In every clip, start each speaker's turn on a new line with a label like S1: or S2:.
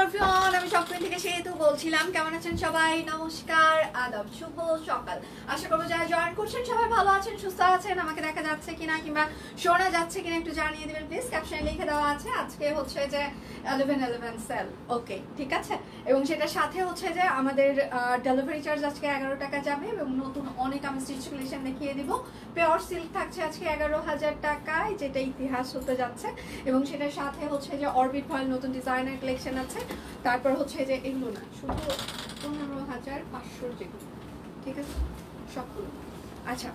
S1: Everyone, আমি shopping থেকে সেতু বলছিলাম। কেমন আছেন সবাই? নমস্কার, আদাব, শুভ সকাল। আশা করবো যারা জয়েন করছেন সবাই ভালো আছেন, সুস্থ আছেন। আমাকে দেখা যাচ্ছে কিনা কিংবা শোনা যাচ্ছে কিনা একটু জানিয়ে দিবেন প্লিজ। ক্যাপশনে লিখে দেওয়া আছে আজকে হচ্ছে যে 11/11 সেল। ওকে, ঠিক আছে। এবং সেটার সাথে হচ্ছে যে আমাদের ডেলিভারি চার্জ আজকে 11 টাকা যাবে এবং নতুন অনেক আমি স্টিচ কালেকশন দেখিয়ে দিব। পিওর সিল্ক থাকছে আজকে 11,000 টাকায়, যেটা ইতিহাস হতে যাচ্ছে। এবং সেটার সাথে হচ্ছে যে অরবিট ভয়েল নতুন ডিজাইনের কালেকশন আছে। তারপর হচ্ছে যে এগুলো না, শুধু 15,500 যেগুলো, ঠিক আছে সবগুলো। আচ্ছা,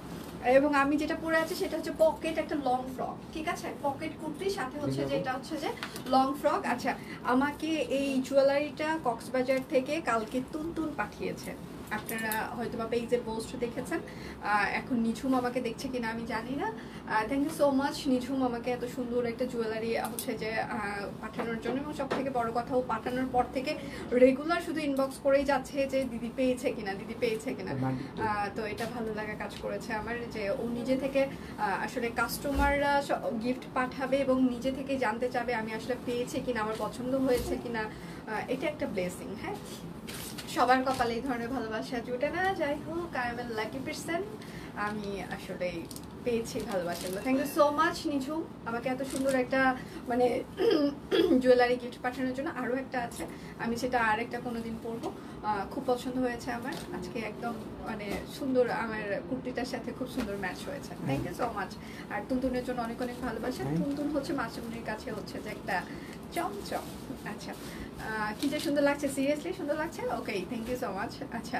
S1: এবং আমি যেটা পরে আছি সেটা হচ্ছে পকেট একটা লং ফ্রক, ঠিক আছে। পকেট কুর্তির সাথে হচ্ছে যে এটা হচ্ছে যে লং ফ্রক। আচ্ছা, আমাকে এই জুয়েলারিটা কক্সবাজার থেকে কালকে তুনতুন পাঠিয়েছে। আপনারা হয়তো বা পেজের পোস্ট দেখেছেন। এখন নিঝুম আমাকে দেখছে কিনা আমি জানি না। থ্যাংক ইউ সো মাচ নিঝুম, আমাকে এত সুন্দর একটা জুয়েলারি হচ্ছে যে পাঠানোর জন্য। এবং সব থেকে বড় কথা, ও পাঠানোর পর থেকে রেগুলার শুধু ইনবক্স করেই যাচ্ছে যে দিদি পেয়েছে কিনা, দিদি পেয়েছে কিনা। তো এটা ভালো লাগা কাজ করেছে আমার, যে ও নিজে থেকে আসলে কাস্টমাররা গিফট পাঠাবে এবং নিজে থেকে জানতে চাবে আমি আসলে পেয়েছি কিনা, আমার পছন্দ হয়েছে কিনা। এটা একটা ব্লেসিং। হ্যাঁ, সবার কপালে এই ধরনের ভালোবাসা জুটে না। যাই হোক, আই এম লাকি পারসন, আমি আসলে পেয়েছি ভালোবাসাগুলো। থ্যাংক ইউ সো মাচ নিঝুম, আমাকে এত সুন্দর একটা মানে জুয়েলারি গিফট পাঠানোর জন্য। আরও একটা আছে, আমি সেটা আরেকটা কোনোদিন পরবো। খুব পছন্দ হয়েছে আমার আজকে, একদম মানে সুন্দর, আমার কুর্তিটার সাথে খুব সুন্দর ম্যাচ হয়েছে। Thank you so much. আর তুনতুনের জন্য অনেক অনেক ভালোবাসা। তুনতুন হচ্ছে মাসুমনির কাছে হচ্ছে যে একটা চমচম। আচ্ছা, কি যে সুন্দর লাগছে, সিরিয়াসলি সুন্দর লাগছে। ওকে, থ্যাংক ইউ সো মাচ। আচ্ছা,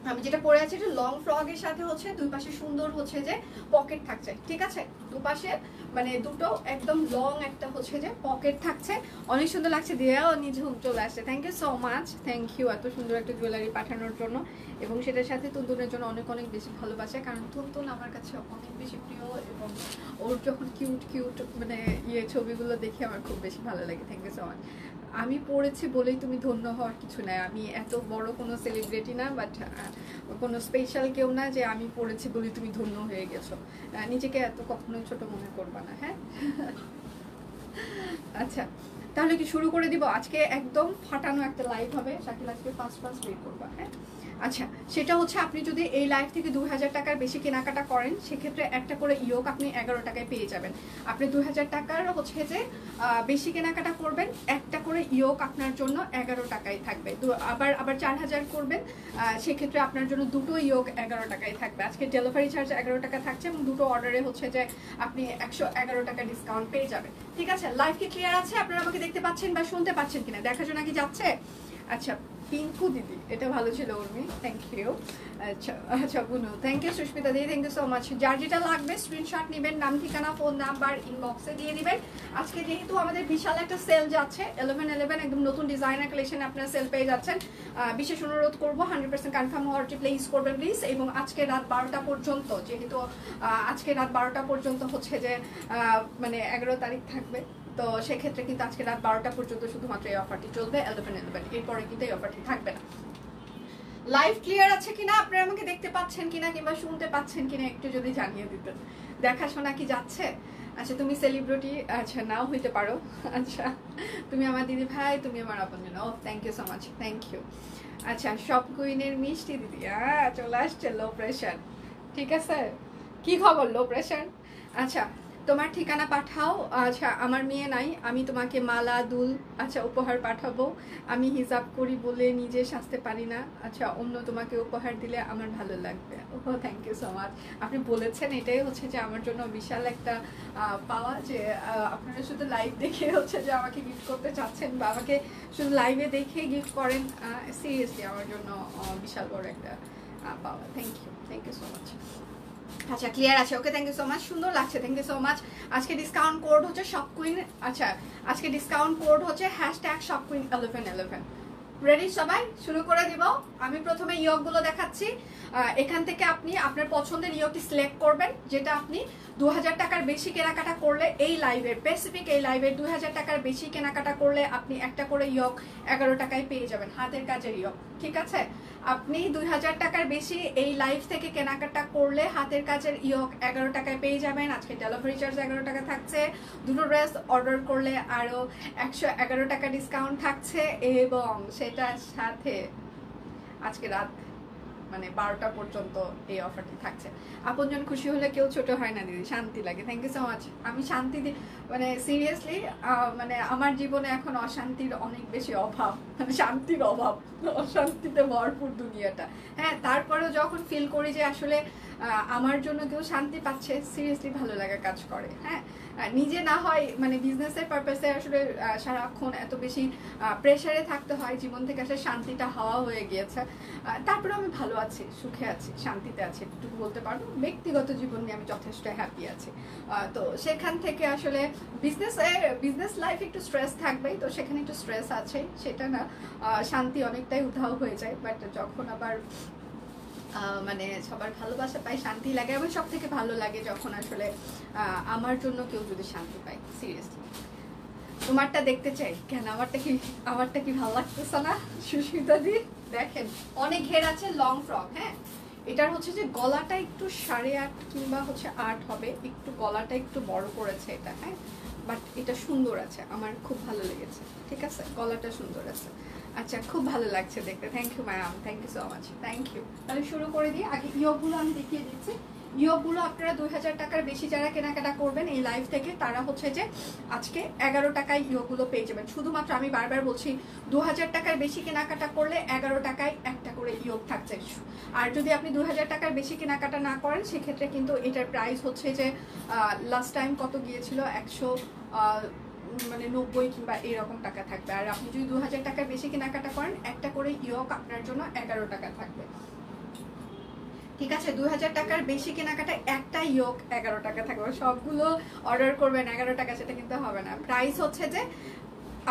S1: আমি যেটা পরে আছি এটা লং ফ্রকের সাথে হচ্ছে দুই পাশে সুন্দর হচ্ছে যে পকেট থাকছে, ঠিক আছে। দুপাশে মানে দুটো একদম লং একটা হচ্ছে যে পকেট থাকছে, অনেক সুন্দর লাগছে। দিয়েও নিঝুম চলে আসছে। Thank you so much, thank you এত সুন্দর একটা জুয়েলারি পাঠানোর জন্য। এবং সেটার সাথে তুনতুনের জন্য অনেক অনেক বেশি ভালোবাসা, কারণ তুনতুন আমার কাছে অনেক বেশি প্রিয়। এবং ওর যখন কিউট কিউট মানে ছবিগুলো দেখে আমার খুব বেশি ভালো লাগে। Thank you so much. আমি পড়েছি বলেই তুমি ধন্য হওয়ার কিছু নাই। আমি এত বড় কোনো সেলিব্রিটি না, বাট কোনো স্পেশাল কেউ না যে আমি পড়েছি বলেই তুমি ধন্য হয়ে গেছো। নিজেকে এত কখনোই ছোট মনে করবা না, হ্যাঁ। আচ্ছা, তাহলে কি শুরু করে দিব? আজকে একদম ফাটানো একটা লাইভ হবে। শাকিল আজকে ফার্স্ট বের করবা, হ্যাঁ। আচ্ছা, সেটা হচ্ছে আপনি যদি এই লাইভ থেকে 2000 টাকার বেশি কেনাকাটা করেন, সেক্ষেত্রে একটা করে ইয়োগ আপনি 11 টাকায় পেয়ে যাবেন। আপনি 2000 টাকার হচ্ছে যে বেশি কেনাকাটা করবেন, একটা করে ইয়োগ আপনার জন্য 11 টাকায় থাকবে। আবার 4000 করবেন, সেক্ষেত্রে আপনার জন্য দুটো ইয়োগ 11 টাকায় থাকবে। আজকে ডেলিভারি চার্জ 11 টাকা থাকছে এবং দুটো অর্ডারে হচ্ছে যে আপনি 111 টাকা ডিসকাউন্ট পেয়ে যাবেন, ঠিক আছে। লাইভ কি ক্লিয়ার আছে? আপনারা আমাকে দেখতে পাচ্ছেন বা শুনতে পাচ্ছেন কিনা দেখার জন্য কি যাচ্ছে? আচ্ছা, পিঙ্কু দিদি, এটা ভালো ছিল উর্মি, থ্যাংক ইউ। আচ্ছা আচ্ছা বুনু, থ্যাংক ইউ। সুস্মিতা দিদি, থ্যাংক ইউ সো মাচ। যার যেটা লাগবে স্ক্রিনশট নেবেন, নাম ঠিকানা ফোন নাম্বার ইনবক্সে দিয়ে দিবেন। আজকে যেহেতু আমাদের বিশাল একটা সেল যাচ্ছে 11/11, একদম নতুন ডিজাইনার কালেকশন আপনারা সেল পেয়ে যাচ্ছেন। বিশেষ অনুরোধ করবো 100% কনফার্ম হওয়ার প্লিজ করবেন প্লিজ। এবং আজকে রাত 12টা পর্যন্ত, যেহেতু আজকে রাত 12টা পর্যন্ত হচ্ছে যে মানে 11 তারিখ থাকবে, তো সেক্ষেত্রে কিন্তু আজকে রাত 12টা পর্যন্ত শুধুমাত্র এই অফারটি চলবে 11/11। এরপরে কিন্তু এই অফারটি থাকবে না। লাইভ ক্লিয়ার আছে কিনা, আপনারা আমাকে দেখতে পাচ্ছেন কিনা কিংবা শুনতে পাচ্ছেন কিনা একটু যদি জানিয়ে দিতেন। দেখাশোনা কি যাচ্ছে? আচ্ছা, তুমি সেলিব্রিটি আচ্ছা নাও হইতে পারো। আচ্ছা, তুমি আমার দিদি ভাই, তুমি আমার আপনজন। ও thank you so much, thank you. আচ্ছা, সব কুইনের মিষ্টি দিদি চলে আসছে। লো প্রেশার, ঠিক আছে। কি খবর লো প্রেশার? আচ্ছা, তোমার ঠিকানা পাঠাও। আচ্ছা, আমার মেয়ে নাই, আমি তোমাকে মালা দুল আচ্ছা উপহার পাঠাবো। আমি হিসাব করি বলে নিজে সাজতে পারি না। আচ্ছা, অন্য তোমাকে উপহার দিলে আমার ভালো লাগবে। ও থ্যাংক ইউ সো মাচ। আপনি বলেছেন, এটাই হচ্ছে যে আমার জন্য বিশাল একটা পাওয়া, যে আপনারা শুধু লাইভ দেখে হচ্ছে যে আমাকে গিফট করতে চাচ্ছেন বা আমাকে শুধু লাইভে দেখে গিফট করেন। সিরিয়াসলি আমার জন্য বিশাল বড় একটা পাওয়া। Thank you so much. আচ্ছা, ক্লিয়ার আছে? Okay, thank you so much, সুন্দর লাগছে, থ্যাংক ইউ সো মাচ। আজকে ডিসকাউন্ট কোড হচ্ছে শপ কুইন। আচ্ছা, আজকে ডিসকাউন্ট কোড হচ্ছে #shopqueen1111। রেডি সবাই? শুরু করে দিব। আমি প্রথমে ইয়ক গুলো দেখাচ্ছি। এখান থেকে আপনি আপনার পছন্দের ইয়কটি সিলেক্ট করবেন, যেটা আপনি 2000 টাকার বেশি কেনাকাটা করলে এই লাইভের স্পেসিফিক এই লাইভের 2000 টাকার বেশি কেনাকাটা করলে আপনি একটা করে ইয়ক 11 টাকায় পেয়ে যাবেন, হাতের কাজের ইয়ক। ঠিক আছে, আপনি 2000 টাকার বেশি এই লাইভ থেকে কেনাকাটা করলে হাতের কাজের ইয়ক 11 টাকায় পেয়ে যাবেন। আজকে ডেলিভারি চার্জ 11 টাকা থাকছে, দুটো ড্রেস অর্ডার করলে আরো 111 টাকা ডিসকাউন্ট থাকছে, এবং সেটার সাথে আজকে রাত মানে 12টা পর্যন্ত এই অফারটি থাকছে। আপনজন খুশি হলে কেউ ছোট হয় না দিদি, শান্তি লাগে। Thank you so much. আমি শান্তি মানে সিরিয়াসলি মানে আমার জীবনে এখন অশান্তির অনেক বেশি অভাব, মানে শান্তির অভাব, অশান্তিতে ভরপুর দুনিয়াটা। হ্যাঁ, তারপরেও যখন ফিল করি যে আসলে আমার জন্য কেউ শান্তি পাচ্ছে, সিরিয়াসলি ভালো লাগা কাজ করে। হ্যাঁ, নিজে না হয় মানে বিজনেসের পারপাসে আসলে সারাক্ষণ এত বেশি প্রেশারে থাকতে হয়, জীবন থেকে আসলে শান্তিটা হাওয়া হয়ে গিয়েছে। তারপরে আমি ভালো আছি, সুখে আছি, শান্তিতে আছি, একটু বলতে পারবো। ব্যক্তিগত জীবন নিয়ে আমি যথেষ্ট হ্যাপি আছি। তো সেখান থেকে আসলে বিজনেস লাইফ একটু স্ট্রেস থাকবেই, তো সেখানে একটু স্ট্রেস আছে, সেটা না শান্তি অনেকটাই উধাও হয়ে যায়। বাট যখন আবার মানে সবার ভালোবাসা পাই, শান্তি লাগে। এবং সব থেকে ভালো লাগে যখন আসলে আমার জন্য কেউ যদি শান্তি পায়। সিরিয়াসলি তোমারটা দেখতে চাই কেন, আমারটা কি ভালো লাগতেছে না? সুস্মিতা দি দেখেন, অনেক ঘের আছে, লং ফ্রক। হ্যাঁ, এটার হচ্ছে যে গলাটা একটু 8.5 কিংবা হচ্ছে 8 হবে, একটু গলাটা একটু বড় করেছে এটা। হ্যাঁ, বাট এটা সুন্দর আছে, আমার খুব ভালো লেগেছে। ঠিক আছে, গলাটা সুন্দর আছে। আচ্ছা, খুব ভালো লাগছে দেখতে। Thank you ma'am, thank you so much, thank you. তাহলে শুরু করে দিই। আগে ইয়কগুলো আমি দেখিয়ে দিচ্ছি। ইয়কগুলো আপনারা 2000 টাকার বেশি যারা কেনাকাটা করবেন এই লাইভ থেকে, তারা হচ্ছে যে আজকে 11 টাকায় ইয়কগুলো পেয়ে যাবেন। শুধুমাত্র আমি বারবার বলছি, 2000 টাকার বেশি কেনাকাটা করলে 11 টাকায় একটা করে ইয়ক থাকছে। আর যদি আপনি 2000 টাকার বেশি কেনাকাটা না করেন, সেক্ষেত্রে কিন্তু এটার প্রাইস হচ্ছে যে লাস্ট টাইম কত গিয়েছিল, 100 মানে 90 কিংবা এরকম টাকা থাকবে। আর আপনি যদি 2000 টাকার বেশি কেনাকাটা করেন, একটা করে ইয়ক আপনার জন্য 11 টাকা থাকবে। ঠিক আছে, 2000 টাকার বেশি কেনাকাটা একটা ইয়ক 11 টাকা থাকবে। সবগুলো অর্ডার করবেন 11 টাকা, সেটা কিন্তু হবে না। প্রাইস হচ্ছে যে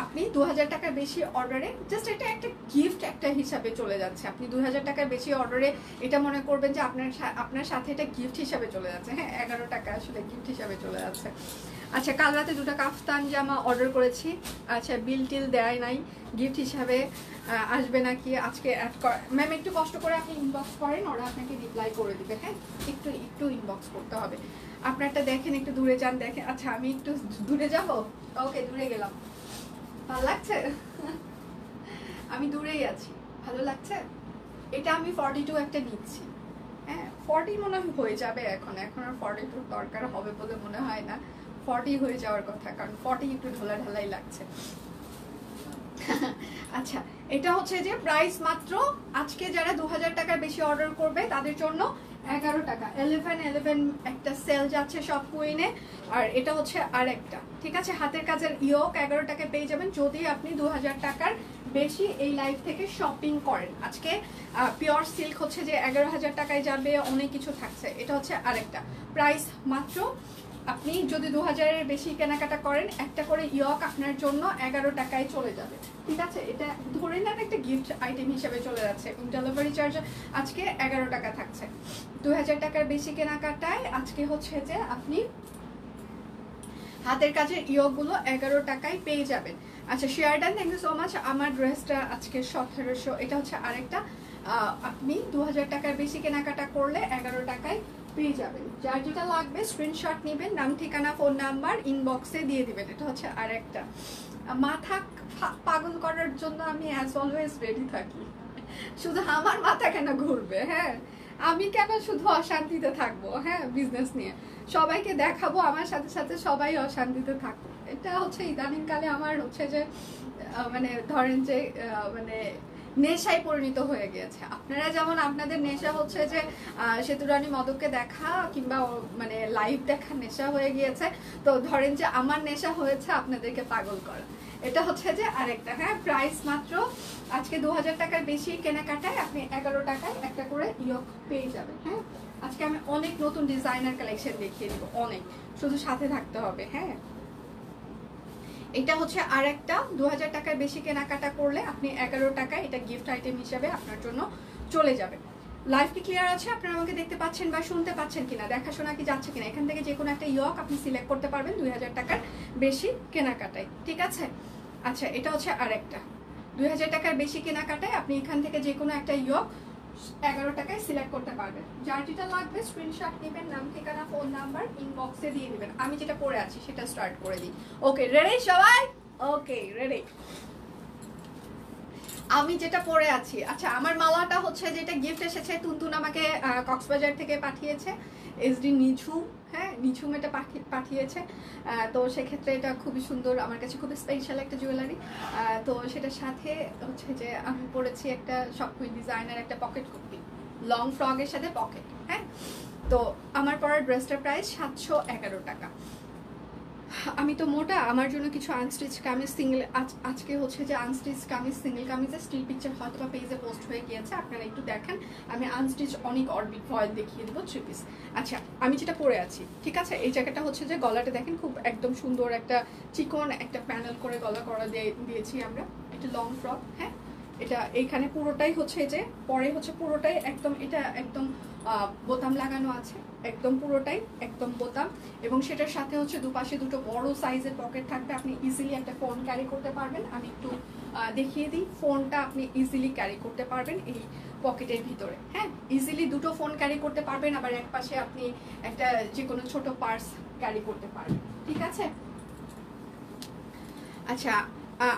S1: আপনি 2000 টাকার বেশি অর্ডারে জাস্ট এটা একটা গিফট একটা হিসাবে চলে যাচ্ছে। আপনি 2000 টাকার বেশি অর্ডারে এটা মনে করবেন যে আপনার সাথে এটা গিফট হিসাবে চলে যাচ্ছে। হ্যাঁ, 11 টাকা আসলে গিফট হিসাবে চলে যাচ্ছে। আচ্ছা, কাল রাতে 2টা কাফতান জামা অর্ডার করেছি। আচ্ছা, বিল টিল দেয় নাই, গিফট হিসাবে আসবে নাকি আজকে অ্যাড ম্যাম? একটু কষ্ট করে আপনি ইনবক্স করেন, ওরা আপনাকে রিপ্লাই করে দিবে। হ্যাঁ, একটু ইনবক্স করতে হবে। আপনারটা দেখেন, একটু দূরে যান, দেখেন। আচ্ছা, আমি একটু দূরে যাব। ওকে, দূরে গেলাম। ভালো লাগছে? আমি দূরেই আছি, ভালো লাগছে। এটা আমি 42 একটা নিচ্ছি। হ্যাঁ, 40 মনে হয় হয়ে যাবে। এখন আর 42 দরকার হবে বলে মনে হয় না। 40 হয়ে যাওয়ার কথা, কারণ 40 একটু ঢোলাই লাগছে। আচ্ছা, এটা হচ্ছে যে প্রাইস মাত্র আজকে যারা 2000 টাকার বেশি অর্ডার করবে তাদের জন্য 11 টাকা। 11 একটা সেল যাচ্ছে সব কুইনে, আর এটা হচ্ছে আরেকটা। ঠিক আছে, হাতের কাজের ইয়ক 11 টাকায় পেয়ে যাবেন যদি আপনি 2000 টাকার বেশি এই লাইভ থেকে শপিং করেন। আজকে পিওর সিল্ক হচ্ছে যে 11,000 টাকায় যাবে, অনেক কিছু থাকছে। এটা হচ্ছে আরেকটা প্রাইস মাত্র। আপনি যদি 2000-এর বেশি কেনাকাটা করেন, একটা করে ইয়ক আপনার জন্য 11 টাকায় চলে যাবে। ঠিক আছে, এটা ধরে নেন একটা গিফট আইটেম হিসেবে চলে যাচ্ছে। ডেলিভারি চার্জ আজকে 11 টাকা থাকছে। 2000 টাকার বেশি কেনাকাটায় আজকে হচ্ছে যে আপনি হাতের কাজের ইয়কগুলো 11 টাকায় পেয়ে যাবেন। আচ্ছা, share done, thank you so much. আমার ড্রেসটা আজকে 1700, এটা হচ্ছে আরেকটা। আপনি 2000 টাকার বেশি কেনাকাটা করলে 11 টাকায় পেয়ে যাবেন। যার যেটা লাগবে স্ক্রিনশট নেবেন, নাম ঠিকানা ফোন নাম্বার ইনবক্সে দিয়ে দিবেন। এটা হচ্ছে আরেকটা। মাথা পাগল করার জন্য আমি অ্যাজ অলওয়েজ রেডি থাকি। শুধু আমার মাথা কেন ঘুরবে? হ্যাঁ, আমি কেন শুধু অশান্তিতে থাকবো? হ্যাঁ, বিজনেস নিয়ে সবাইকে দেখাবো আমার সাথে সাথে সবাই অশান্তিতে থাকবো। এটা হচ্ছে ইদানিংকালে আমার হচ্ছে যে মানে ধরেন যে মানে নেশায় পরিণত হয়ে গিয়েছে। আপনারা যেমন আপনাদের নেশা হচ্ছে যে সেতুরানী মদককে দেখা কিংবা মানে লাইভ দেখা নেশা হয়ে গিয়েছে, তো ধরেন যে আমার নেশা হয়েছে আপনাদেরকে পাগল করা। এটা হচ্ছে যে আরেকটা। হ্যাঁ, প্রাইস মাত্র আজকে 2000 টাকার বেশি কেনাকাটায় আপনি 11 টাকায় একটা করে ইয়ক পেয়ে যাবেন। হ্যাঁ, আজকে আমি অনেক নতুন ডিজাইনার কালেকশন দেখিয়ে দিব, অনেক, শুধু সাথে থাকতে হবে। হ্যাঁ, এটা হচ্ছে আর একটা 2000 টাকার বেশি কেনাকাটা করলে আপনি 11 টাকায় এটা গিফট আইটেম হিসাবে আপনার জন্য চলে যাবে। লাইভ কি ক্লিয়ার আছে? আপনারা আমাকে দেখতে পাচ্ছেন বা শুনতে পাচ্ছেন কিনা, দেখাশোনা কি যাচ্ছে কিনা? এখান থেকে যে কোনো একটা ইয়ক আপনি সিলেক্ট করতে পারবেন 2000 টাকার বেশি কেনাকাটায়, ঠিক আছে? আচ্ছা, এটা হচ্ছে আর একটা 2000 টাকার বেশি কেনাকাটায় আপনি এখান থেকে যে কোনো একটা ইয়ক 11 টাকায় সিলেক্ট করতে পারবেন। যার যেটা লাগবে স্ক্রিনশট নেবেন, নাম ঠিকানা ফোন নাম্বার ইনবক্সে দিয়ে দিবেন। আমি যেটা পরে আছি সেটা স্টার্ট করে দিই। ওকে রেডি সবাই? Okay ready. আমি যেটা পরে আছি, আচ্ছা আমার মালাটা হচ্ছে যেটা গিফট এসেছে, তুনতুন আমাকে কক্সবাজার থেকে পাঠিয়েছে, এসডি নিঝুম, হ্যাঁ নিঝুম এটা পাঠিয়েছে। তো সেক্ষেত্রে এটা খুবই সুন্দর, আমার কাছে খুবই স্পেশাল একটা জুয়েলারি। তো সেটার সাথে হচ্ছে যে আমি পরেছি একটা সবকুই ডিজাইনার একটা পকেট কুর্তি, লং ফ্রকের সাথে পকেট, হ্যাঁ। তো আমার পরার ড্রেসটার প্রাইস 711 টাকা। আমি তো মোটা, আমার জন্য কিছু আনস্টিচ কামিজ সিঙ্গেল, আজকে হচ্ছে যে আনস্টিচ কামিজ সিঙ্গেল কামিজের স্টিল পিকচার হয়তো বা পেজে পোস্ট হয়ে গিয়েছে, আপনারা একটু দেখেন। আমি আনস্টিচ অনেক অরবিট ফয়েল দেখিয়ে দেবো 3 পিস। আচ্ছা আমি যেটা পরে আছি, ঠিক আছে, এই জায়গাটা হচ্ছে যে গলাটা দেখেন খুব একদম সুন্দর একটা চিকন একটা প্যানেল করে গলা করা দিয়েছি আমরা। এটা লং ফ্রক, হ্যাঁ। এটা এইখানে পুরোটাই হচ্ছে যে পরে হচ্ছে পুরোটাই একদম এটা একদম বোতাম লাগানো আছে, একদম পুরোটাই একদম বোতাম, এবং সেটার সাথে হচ্ছে দুপাশে দুটো বড় সাইজের পকেট থাকবে, আপনি ইজিলি একটা ফোন ক্যারি করতে পারবেন। আমি একটু দেখিয়ে দিই, ফোনটা আপনি ইজিলি ক্যারি করতে পারবেন এই পকেটের ভিতরে, হ্যাঁ ইজিলি দুটো ফোন ক্যারি করতে পারবেন, আবার এক পাশে আপনি একটা যে কোনো ছোট পার্স ক্যারি করতে পারবেন, ঠিক আছে। আচ্ছা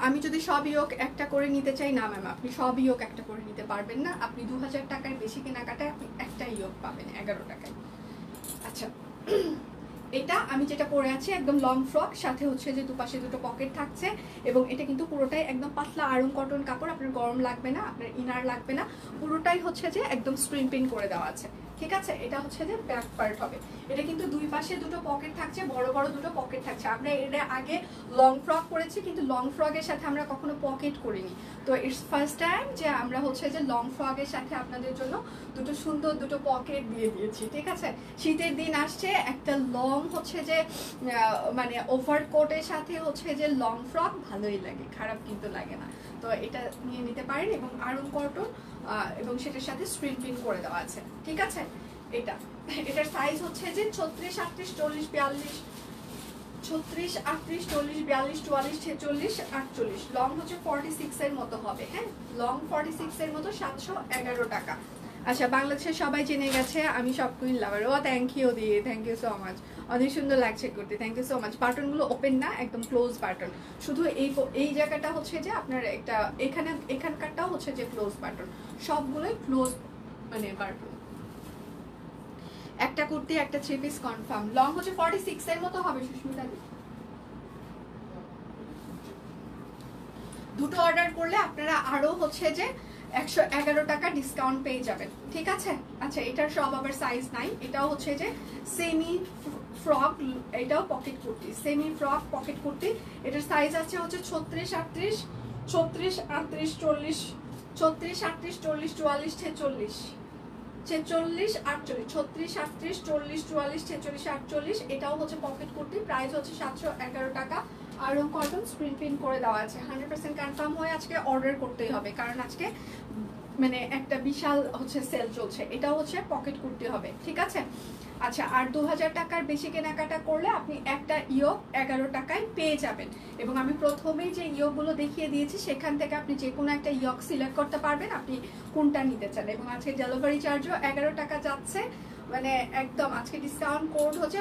S1: আমি যদি সব ইয়ক একটা করে নিতে চাই, না ম্যাম আপনি সব ইয়ক একটা করে নিতে পারবেন না, আপনি 2000 টাকার বেশি কেনাকাটায় আপনি একটা ইয়ক পাবেন 11 টাকায়। আচ্ছা এটা আমি যেটা পরে আছি একদম লং ফ্রক, সাথে হচ্ছে যে দুপাশে দুটো পকেট থাকছে, এবং এটা কিন্তু পুরোটাই একদম পাতলা আড়ং কটন কাপড়, আপনার গরম লাগবে না, আপনার ইনার লাগবে না, পুরোটাই হচ্ছে যে একদম স্ক্রিন প্রিন্ট করে দেওয়া আছে, ঠিক আছে। এটা হচ্ছে যে ব্যাক পার্ট হবে, এটা কিন্তু দুই পাশে দুটো পকেট থাকছে, বড় বড় দুটো পকেট থাকছে। আমরা এটা আগে লং ফ্রক করেছি, কিন্তু লং ফ্রকের সাথে আমরা কখনো পকেট করিনি, তো ইটস ফার্স্ট টাইম যে আমরা হচ্ছে যে লং ফ্রকের সাথে আপনাদের জন্য দুটো সুন্দর দুটো পকেট দিয়ে দিয়েছি, ঠিক আছে। শীতের দিন আসছে, একটা লং হচ্ছে যে মানে ওভার কোটের সাথে হচ্ছে যে লং ফ্রক ভালোই লাগে, খারাপ কিন্তু লাগে না, তো এটা নিয়ে নিতে পারেন, এবং আড়ং কটন এবং সেটার সাথে স্ক্রিন প্রিন্ট করে দেওয়া আছে, ঠিক আছে। এটার সাইজ হচ্ছে যে 36, 38, 40, 42, 36, 38, 40, 42, 44, 46, 48, লং হচ্ছে 46 এর মতো হবে, হ্যাঁ লং 46 এর মতো 711 টাকা। আচ্ছা বাংলাদেশের সবাই জেনে গেছে আমি সব কুইন লাভার। ও থ্যাংক ইউ দিয়ে, থ্যাংক ইউ সো মাচ, অনেক সুন্দর লাগছে করতে, থ্যাংক ইউ সো মাচ। বাটনগুলো ওপেন না, একদম ক্লোজ বাটন, শুধু এই জায়গাটা হচ্ছে যে আপনার একটা এখানকারটাও হচ্ছে যে ক্লোজ বাটন, সবগুলোই ক্লোজ মানে বাটন। একটা কুর্তি একটা 3 পিস কনফার্ম, লং হচ্ছে 46 এর মতো হবে সুস্মিতা দি। দুটো অর্ডার করলে আপনারা আরো হচ্ছে যে 111 টাকা ডিসকাউন্ট পেয়ে যাবেন, ঠিক আছে। আচ্ছা এটার সব আবার সাইজ নাই, এটাও হচ্ছে যে সেমি ফ্রক, এটাও pocket kurti, semi frock pocket kurti, এটার সাইজ আছে হচ্ছে 36, 38, 36, 38, 40, 36, 38, 40, 44, 46, 46, 48, 36, 38, 40, 44, 46, 48, এটাও হচ্ছে পকেট কুর্তি, প্রাইস হচ্ছে 711 টাকা, আয়রন কটন স্ক্রিন প্রিন্ট করে দেওয়া আছে। 100% কনফার্ম হয়ে আজকে অর্ডার করতেই হবে, কারণ আজকে মানে একটা বিশাল হচ্ছে সেল চলছে। এটাও হচ্ছে পকেট কুর্তি হবে, ঠিক আছে। আচ্ছা আর 2000 টাকার বেশি কেনাকাটা করলে আপনি একটা ইয়ক 11 টাকায় পেয়ে যাবেন, এবং আমি প্রথমেই যে ইয়কগুলো দেখিয়ে দিয়েছি সেখান থেকে আপনি যে কোনো একটা ইয়ক সিলেক্ট করতে পারবেন আপনি কোনটা নিতে চান, এবং আজকে ডেলিভারি চার্জও 11 টাকা যাচ্ছে, মানে একদম আজকে ডিসকাউন্ট কোড হচ্ছে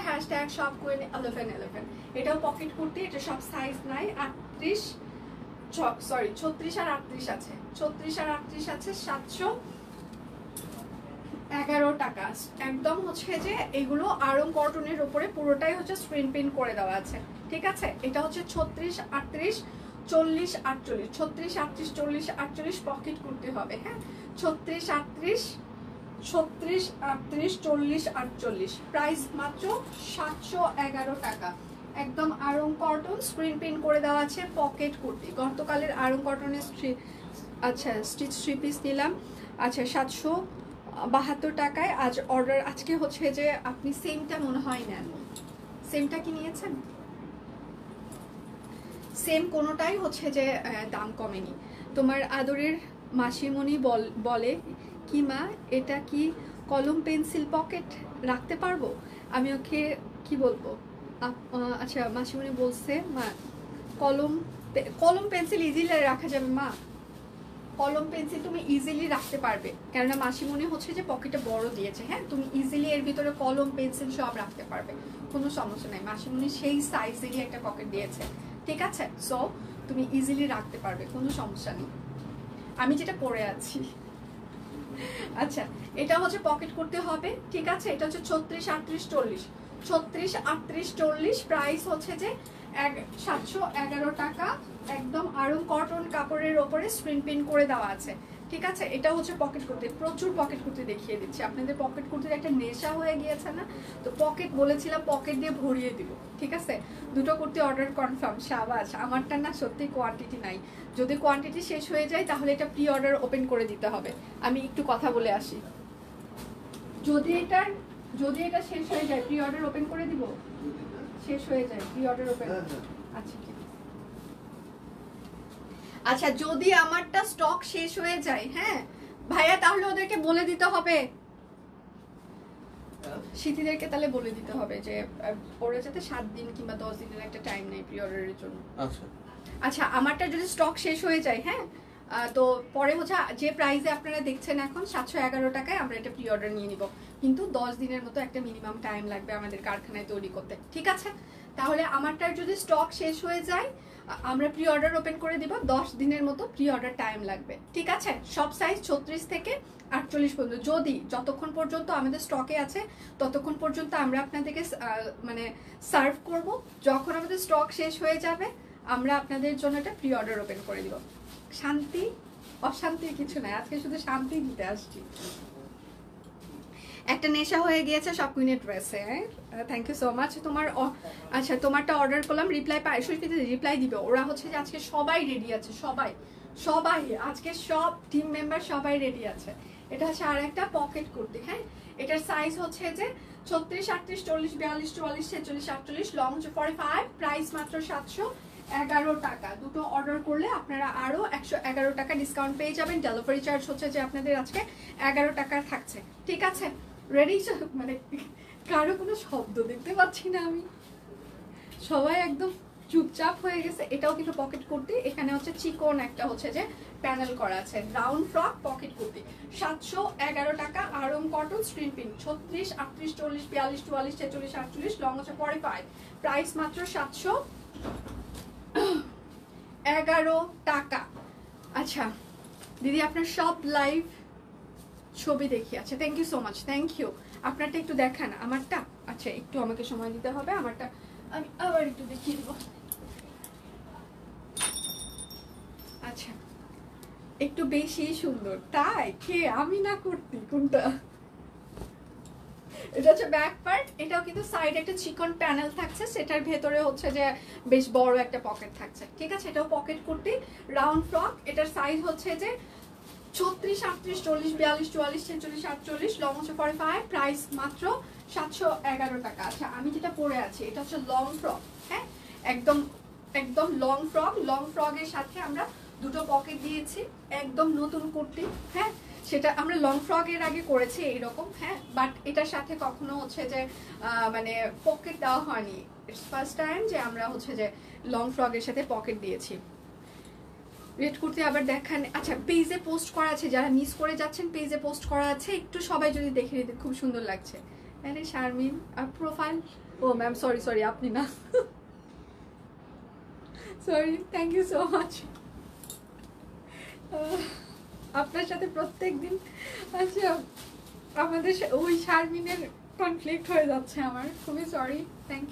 S1: #ShopQueen1111। এটাও পকেট কুর্তি, এটা সব সাইজ নাই, 38 সরি 36 আর 38 আছে, 36 আর 38 আছে, 711 টাকা। একদম হচ্ছে যে এগুলো আড়ং কটনের উপরে পুরোটাই হচ্ছে স্ক্রিন প্রিন্ট করে দেওয়া আছে, ঠিক আছে। এটা হচ্ছে 36, 38, 40, 48, 36, 38, 40, 48 পকেট কুর্তি হবে, হ্যাঁ 36, 38, 36, 38, 40, 48, প্রাইস মাত্র 711 টাকা। একদম আড়ং কটন স্ক্রিন প্রিন্ট করে দেওয়া আছে পকেট কুর্তি, গতকালের আড়ং কটনের আচ্ছা স্টিচ 3 পিস নিলাম, আচ্ছা 772 টাকায় আজ অর্ডার। আজকে হচ্ছে যে আপনি সেমটা মনে হয় নেন, সেমটা কি নিয়েছেন? সেম কোনোটাই হচ্ছে যে দাম কমেনি। তোমার আদরের মাসিমণি বলে কি মা এটা কি কলম পেন্সিল পকেট রাখতে পারবো? আমি ওকে কি বলবো, আচ্ছা মাসিমণি বলছে মা কলম পেন্সিল ইজিলি রাখা যাবে মা, কলম পেন্সিল তুমি ইজিলি রাখতে পারবে, কেননা মাসিমণি হচ্ছে যে পকেটে বড় দিয়েছে। হ্যাঁ, তুমি ইজিলি এর ভিতরে কলম পেন্সিল সব রাখতে পারবে, কোনো সমস্যা নাই। মাসিমণি সেই সাইজেরই একটা পকেট দিয়েছে, ঠিক আছে? সো তুমি ইজিলি রাখতে পারবে, কোনো সমস্যা নেই। আমি যেটা পরে আছি, আচ্ছা এটা হচ্ছে পকেট করতে হবে, ঠিক আছে? এটা হচ্ছে 36, 38, 40, 36, 38, 40, প্রাইস হচ্ছে যে 711 টাকা। একদম আরং কটন কাপড়ের ওপরে স্ক্রিন প্রিন্ট করে দেওয়া আছে, ঠিক আছে? এটা হচ্ছে পকেট করতে, প্রচুর পকেট করতে দেখিয়ে দিচ্ছি আপনাদের। পকেট করতে একটা নেশা হয়ে গিয়েছে না? তো পকেট বলেছিলাম পকেট দিয়ে ভরিয়ে দিব, ঠিক আছে? দুটো কুর্তি অর্ডার কনফার্ম, শাবাশ। আমারটা না সত্যি কোয়ান্টিটি নাই, যদি কোয়ান্টিটি শেষ হয়ে যায় তাহলে এটা প্রি অর্ডার ওপেন করে দিতে হবে। আমি একটু কথা বলে আসি। যদি এটা শেষ হয়ে যায় প্রি অর্ডার ওপেন করে দিব, শেষ হয়ে যায় প্রি অর্ডার ওপেন। আচ্ছা ঠিক আছে। আচ্ছা যদি আমারটা স্টক শেষ হয়ে যায়, হ্যাঁ ভাইয়া, তাহলে ওদেরকে বলে দিতে হবে, সিথিদেরকে তাহলে বলে দিতে হবে যে ওরা যাতে 7 দিন কিংবা 10 দিনের একটা টাইম নেই প্রি অর্ডারের জন্য। আচ্ছা আচ্ছা, আমারটা যদি স্টক শেষ হয়ে যায়, হ্যাঁ, তো পরে হচ্ছে যে প্রাইসে আপনারা দেখছেন এখন 711 টাকায় আমরা এটা প্রি অর্ডার নিয়ে নিব, কিন্তু 10 দিনের মতো একটা মিনিমাম টাইম লাগবে আমাদের কারখানায় তৈরি করতে, ঠিক আছে? তাহলে আমারটার যদি স্টক শেষ হয়ে যায় আমরা প্রি অর্ডার ওপেন করে দিব, 10 দিনের মতো প্রি অর্ডার টাইম লাগবে, ঠিক আছে? সব সাইজ 36 থেকে 48 পর্যন্ত, যতক্ষণ পর্যন্ত আমাদের স্টকে আছে ততক্ষণ পর্যন্ত আমরা আপনাদেরকে মানে সার্ভ করব। যখন আমাদের স্টক শেষ হয়ে যাবে আমরা আপনাদের জন্য এটা প্রি অর্ডার ওপেন করে দিব। শান্তি অশান্তির কিছু নাই, আজকে শুধু শান্তি দিতে আসছি। একটা নেশা হয়ে গিয়েছে সব কুইনের ড্রেসে। Thank you so much. তোমার আচ্ছা তোমারটা অর্ডার করলাম, রিপ্লাই পাই, রিপ্লাই দিবে। ওরা হচ্ছে যে আজকে সবাই রেডি আছে, সবাই আজকে সব টিম মেম্বার সবাই রেডি আছে। এটা হচ্ছে আর একটা পকেট কুর্তি, হ্যাঁ, এটার সাইজ হচ্ছে যে 36, 38, 40, 42, 44, 46, 48, লং হচ্ছে 45, প্রাইস মাত্র 711 টাকা। দুটো অর্ডার করলে আপনারা আরো 111 টাকা ডিসকাউন্ট পেয়ে যাবেন। ডেলিভারি চার্জ হচ্ছে যে আপনাদের আজকে 11 টাকা থাকছে, ঠিক আছে? রেডি? মানে কারো কোনো শব্দ দেখতে পাচ্ছি না আমি, সবাই একদম চুপচাপ হয়ে গেছে। এটাও কিন্তু পকেট কুর্তি, এখানে হচ্ছে চিকন একটা হচ্ছে যে প্যানেল করা আছে, রাউন্ড ফ্রক পকেট কুর্তি, 711 টাকা, Aarong cotton screen print, 36, 38, 40, 42, 44, 46, 48, long হচ্ছে 45, প্রাইস মাত্র 711 টাকা। আচ্ছা দিদি আপনার সব লাইভ ছবি দেখি, আচ্ছা thank you so much, thank you. আপনারটা একটু দেখান, আমারটা আচ্ছা একটু আমাকে সময় দিতে হবে, আমারটা আমি আবার একটু দেখিয়ে দেবো। আচ্ছা একটু বেশি সুন্দর, তাই? কে, আমি না করতি কোনটা? এটা হচ্ছে ব্যাক পার্ট, এটাও কিন্তু সাইড একটা চিকন প্যানেল থাকছে, সেটার ভেতরে হচ্ছে যে বেশ বড় একটা পকেট থাকছে, ঠিক আছে? এটাও পকেট কুর্তি, রাউন্ড ফ্রক। এটার সাইজ হচ্ছে যে 36, 38, 40, 42, 44, 46, 48, লং হচ্ছে 45, প্রাইস মাত্র 711 টাকা। আচ্ছা আমি যেটা পরে আছি এটা হচ্ছে লং ফ্রক, হ্যাঁ, একদম লং ফ্রক। লং ফ্রকের সাথে আমরা দুটো পকেট দিয়েছি, একদম নতুন কুর্তি, হ্যাঁ, সেটা আমরা লং ফ্রকের আগে করেছি এইরকম, হ্যাঁ, বাট এটার সাথে কখনো হচ্ছে যে মানে পকেট দেওয়া হয়নি। ইটস ফার্স্ট টাইম যে আমরা হচ্ছে যে লং ফ্রকের সাথে পকেট দিয়েছি। রেড কুর্তি আবার দেখান। আচ্ছা পেজে পোস্ট করা আছে, যারা মিস করে যাচ্ছেন পেজে পোস্ট করা আছে, একটু সবাই যদি দেখে নিতে, খুব সুন্দর লাগছে। আরে শারমিন প্রোফাইল, ও ম্যাম সরি আপনি না, sorry, thank you so much. আপনার সাথে প্রত্যেক দিন আচ্ছা আমাদের ওই শারমিনের কনফ্লিক্ট হয়ে যাচ্ছে আমার, খুবই sorry, thank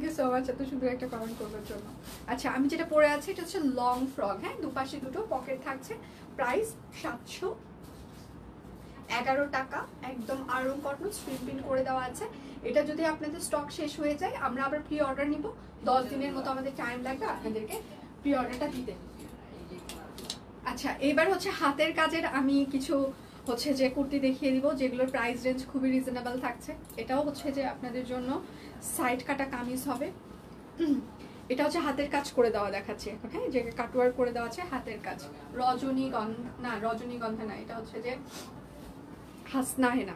S1: you so much এত সুন্দর একটা কমেন্ট করবার জন্য। আচ্ছা আমি যেটা পরে আছি এটা হচ্ছে লং ফ্রক, হ্যাঁ, দুপাশে দুটো পকেট থাকছে, প্রাইস 711 টাকা, একদম আরং কটন স্ক্রিন প্রিন্ট করে দেওয়া আছে। এটা যদি আপনাদের স্টক শেষ হয়ে যায় আমরা আবার প্রি অর্ডার নিব, 10 দিনের মতো আমাদের টাইম লাগবে আপনাদেরকে প্রি অর্ডারটা দিতে। আচ্ছা এবার হচ্ছে হাতের কাজের আমি কিছু হচ্ছে যে কুর্তি দেখিয়ে দিব, যেগুলোর প্রাইস রেঞ্জ খুবই রিজনেবল থাকছে। এটাও হচ্ছে যে আপনাদের জন্য সাইড কাটা কামিজ হবে, এটা হচ্ছে হাতের কাজ করে দেওয়া দেখাচ্ছি এখন, হ্যাঁ, যে কাটওয়ার্ক করে দেওয়া আছে হাতের কাজ। রজনীগন্ধা না, এটা হচ্ছে যে হাসনা হেনা।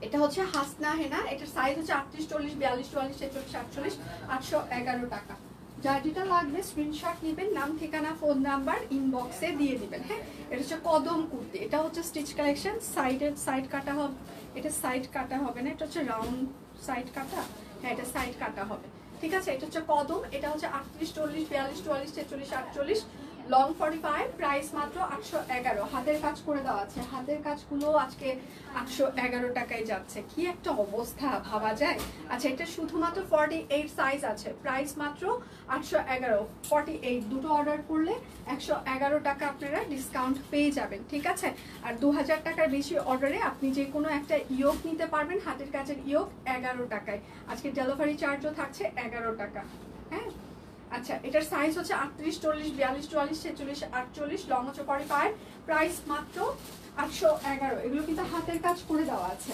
S1: এটা হচ্ছে হাসনা হেনা। এটার সাইজ হচ্ছে 38, 40, 42, 44, 46, 48, 811 টাকা। যার যেটা লাগবে স্ক্রিনশট নেবেন, নাম ঠিকানা ফোন নাম্বার ইনবক্সে দিয়ে দিবেন। হ্যাঁ, এটা হচ্ছে কদম কুর্তি। এটা হচ্ছে স্টিচ কালেকশন। সাইড কাটা হবে, এটা সাইড কাটা হবে না, এটা হচ্ছে রাউন্ড সাইড কাটা। হ্যাঁ, এটা সাইড কাটা হবে, ঠিক আছে। এটা হচ্ছে কদম। এটা হচ্ছে 38, 40, 42, 44, 46, 48, লং 45, প্রাইস মাত্র 811। হাতের কাজ করে দেওয়া আছে। হাতের কাজগুলো আজকে 811 টাকায় যাচ্ছে। কি একটা অবস্থা, ভাবা যায়। আচ্ছা, এটা শুধুমাত্র 48 সাইজ আছে, প্রাইস মাত্র 811। 48 দুটো অর্ডার করলে 111 টাকা আপনারা ডিসকাউন্ট পেয়ে যাবেন, ঠিক আছে। আর 2000 টাকার বেশি অর্ডারে আপনি যে কোনো একটা ইয়োগ নিতে পারবেন। হাতের কাজের ইয়োগ 11 টাকায়। আজকে ডেলিভারি চার্জও থাকছে 11 টাকা। হ্যাঁ, আচ্ছা, এটার সাইজ হচ্ছে 38, 40, 42, 44, 46, 48, লং হচ্ছে 45, প্রাইস মাত্র 811। এগুলো কিন্তু হাতের কাজ করে দেওয়া আছে।